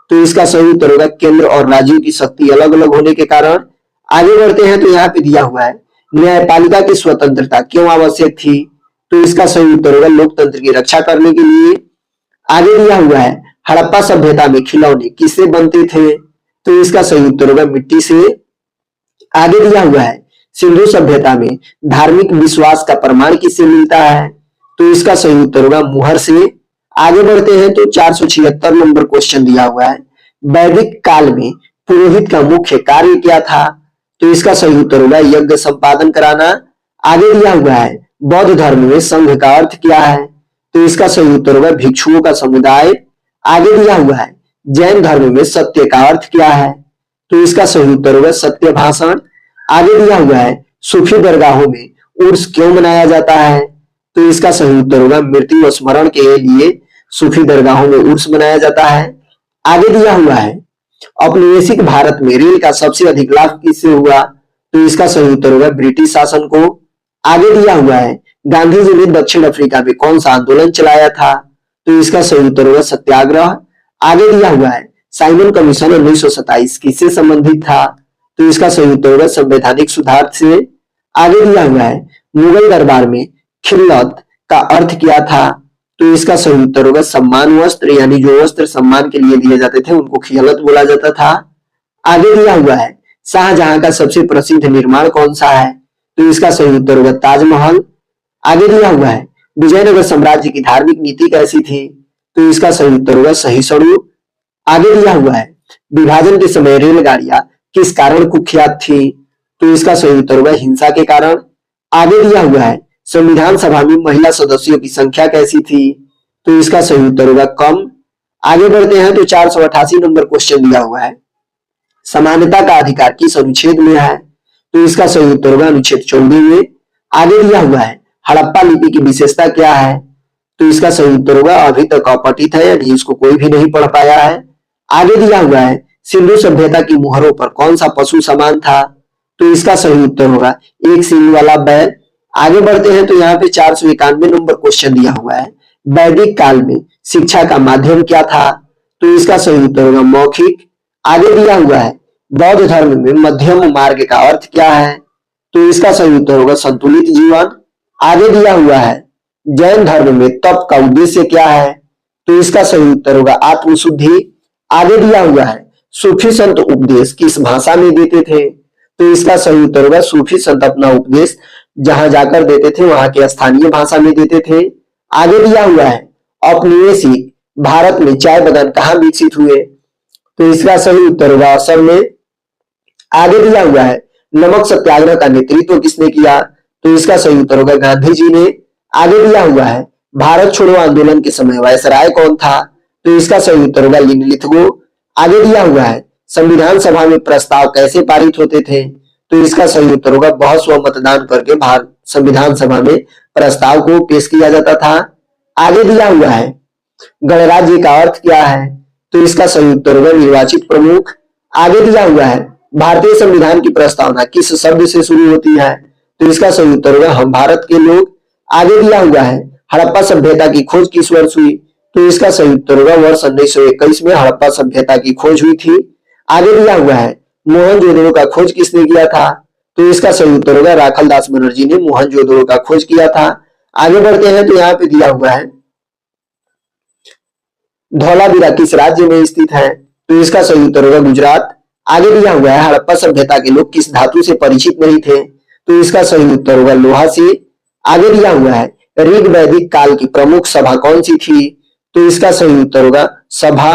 तो इसका सही उत्तर होगा केंद्र और राज्यों की शक्ति अलग अलग होने के कारण। आगे बढ़ते हैं तो यहाँ पे दिया हुआ है न्यायपालिका की स्वतंत्रता क्यों आवश्यक थी? तो इसका सही उत्तर होगा लोकतंत्र की रक्षा करने के लिए। आगे दिया हुआ है हड़प्पा सभ्यता में खिलौने किससे बनते थे? तो इसका सही उत्तर होगा मिट्टी से। आगे दिया हुआ है सिंधु सभ्यता में धार्मिक विश्वास का प्रमाण किससे मिलता है? तो इसका सही उत्तर होगा मुहर से। आगे बढ़ते हैं तो 476 नंबर क्वेश्चन दिया हुआ है वैदिक काल में पुरोहित का मुख्य कार्य क्या था? तो इसका सही उत्तर होगा यज्ञ संपादन कराना। आगे दिया हुआ है बौद्ध धर्म में संघ का अर्थ क्या है? तो इसका सही उत्तर होगा भिक्षुओं का समुदाय। आगे दिया हुआ है जैन धर्म में सत्य का अर्थ क्या है? तो इसका सही उत्तर होगा सत्य भाषण। आगे दिया हुआ है सूफी दरगाहों में उर्स क्यों मनाया जाता है? तो इसका सही उत्तर होगा मृत्यु स्मरण के लिए सूफी दरगाहों में उर्स मनाया जाता है। आगे दिया हुआ है औपनिवेशिक भारत में रेल का सबसे अधिक लाभ किससे हुआ? तो इसका सही उत्तर होगा ब्रिटिश शासन को। आगे दिया हुआ है गांधी जी ने दक्षिण अफ्रीका में कौन सा आंदोलन चलाया था? तो इसका सही उत्तर होगा सत्याग्रह। आगे दिया हुआ है साइमन कमीशन 1927 किससे संबंधित था? तो इसका सही उत्तर होगा संवैधानिक सुधार से। आगे दिया हुआ है मुगल दरबार में खिल्लत का अर्थ क्या था? तो इसका सही उत्तर होगा सम्मान वस्त्र, यानी जो वस्त्र सम्मान के लिए दिए जाते थे उनको खिलत बोला जाता था। आगे दिया हुआ है शाहजहां का सबसे प्रसिद्ध निर्माण कौन सा है? तो इसका सही उत्तर होगा ताजमहल। आगे दिया हुआ है विजयनगर साम्राज्य की धार्मिक नीति कैसी थी? तो इसका सही उत्तर होगा सहिष्णु। आगे दिया हुआ है विभाजन के समय रेलगाड़ियां किस कारण कुख्यात थी? तो इसका सही उत्तर होगा हिंसा के कारण। आगे दिया हुआ है संविधान सभा में महिला सदस्यों की संख्या कैसी थी? तो इसका सही उत्तर होगा कम। आगे बढ़ते हैं तो 488 नंबर क्वेश्चन दिया हुआ है समानता का अधिकार किस अनुच्छेद में है? तो इसका सही उत्तर होगा अनुच्छेद 24 में। आगे दिया हुआ है हड़प्पा लिपि की विशेषता क्या है? तो इसका सही उत्तर होगा अभी तक अपठित है, यानी इसको कोई भी नहीं पढ़ पाया है। आगे दिया हुआ है सिंधु सभ्यता की मुहरों पर कौन सा पशु समान था? तो इसका सही उत्तर होगा एक सींग वाला बैल। आगे बढ़ते हैं तो यहाँ पे 491 नंबर क्वेश्चन दिया हुआ है वैदिक काल में शिक्षा का माध्यम क्या था? तो इसका सही उत्तर होगा मौखिक। आगे दिया हुआ है बौद्ध धर्म में मध्यम मार्ग का अर्थ क्या है? तो इसका सही उत्तर होगा संतुलित जीवन। आगे दिया हुआ है जैन धर्म में तप का उद्देश्य क्या है? तो इसका सही उत्तर होगा आत्मशुद्धि। आगे दिया हुआ है सूफी संत उपदेश किस भाषा में देते थे? तो इसका सही उत्तर होगा सूफी संत अपना उपदेश जहां जाकर देते थे वहां के स्थानीय भाषा में देते थे। आगे दिया हुआ है औपनिवेशिक भारत में चाय बागान कहाँ विकसित हुए? तो इसका सही उत्तर होगा असम में। आगे दिया हुआ है नमक सत्याग्रह का नेतृत्व किसने किया? तो इसका सही उत्तर होगा गांधी जी ने। आगे दिया हुआ है भारत छोड़ो आंदोलन के समय वायसराय कौन था? तो इसका सही उत्तर होगा लिन लिथगो। आगे दिया हुआ है संविधान सभा में प्रस्ताव कैसे पारित होते थे? तो इसका सही उत्तर होगा बहुस्व मतदान करके भारत संविधान सभा में प्रस्ताव को पेश किया जाता था। आगे दिया हुआ है गणराज्य का अर्थ क्या है? तो इसका सही उत्तर होगा निर्वाचित प्रमुख। आगे दिया हुआ है भारतीय संविधान की प्रस्तावना किस शब्द से शुरू होती है? तो इसका सही उत्तर होगा हम भारत के लोग। आगे दिया हुआ है हड़प्पा सभ्यता की खोज किस वर्ष हुई? तो इसका सही उत्तर होगा वर्ष 1921 में हड़प्पा सभ्यता की खोज हुई थी। आगे दिया हुआ है मोहनजोदड़ो का खोज किसने किया था? तो इसका सही उत्तर होगा राखलदास बनर्जी ने मोहनजोदड़ो का खोज किया था। आगे बढ़ते हैं तो यहाँ पे दिया हुआ है धौलावीरा किस राज्य में स्थित है? तो इसका सही उत्तर होगा गुजरात। आगे दिया हुआ है हड़प्पा सभ्यता के लोग किस धातु से परिचित नहीं थे? तो इसका सही उत्तर होगा लोहा से। आगे दिया हुआ है ऋग वैदिक काल की प्रमुख सभा कौन सी थी? तो इसका सही उत्तर होगा सभा।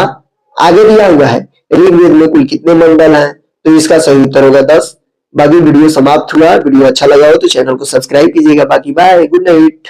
आगे दिया हुआ है ऋग्वेद में कुल कितने मंडल हैं? तो इसका सही उत्तर होगा 10। बाकी वीडियो समाप्त हुआ। वीडियो अच्छा लगा हो तो चैनल को सब्सक्राइब कीजिएगा। बाकी बाय, गुड नाइट।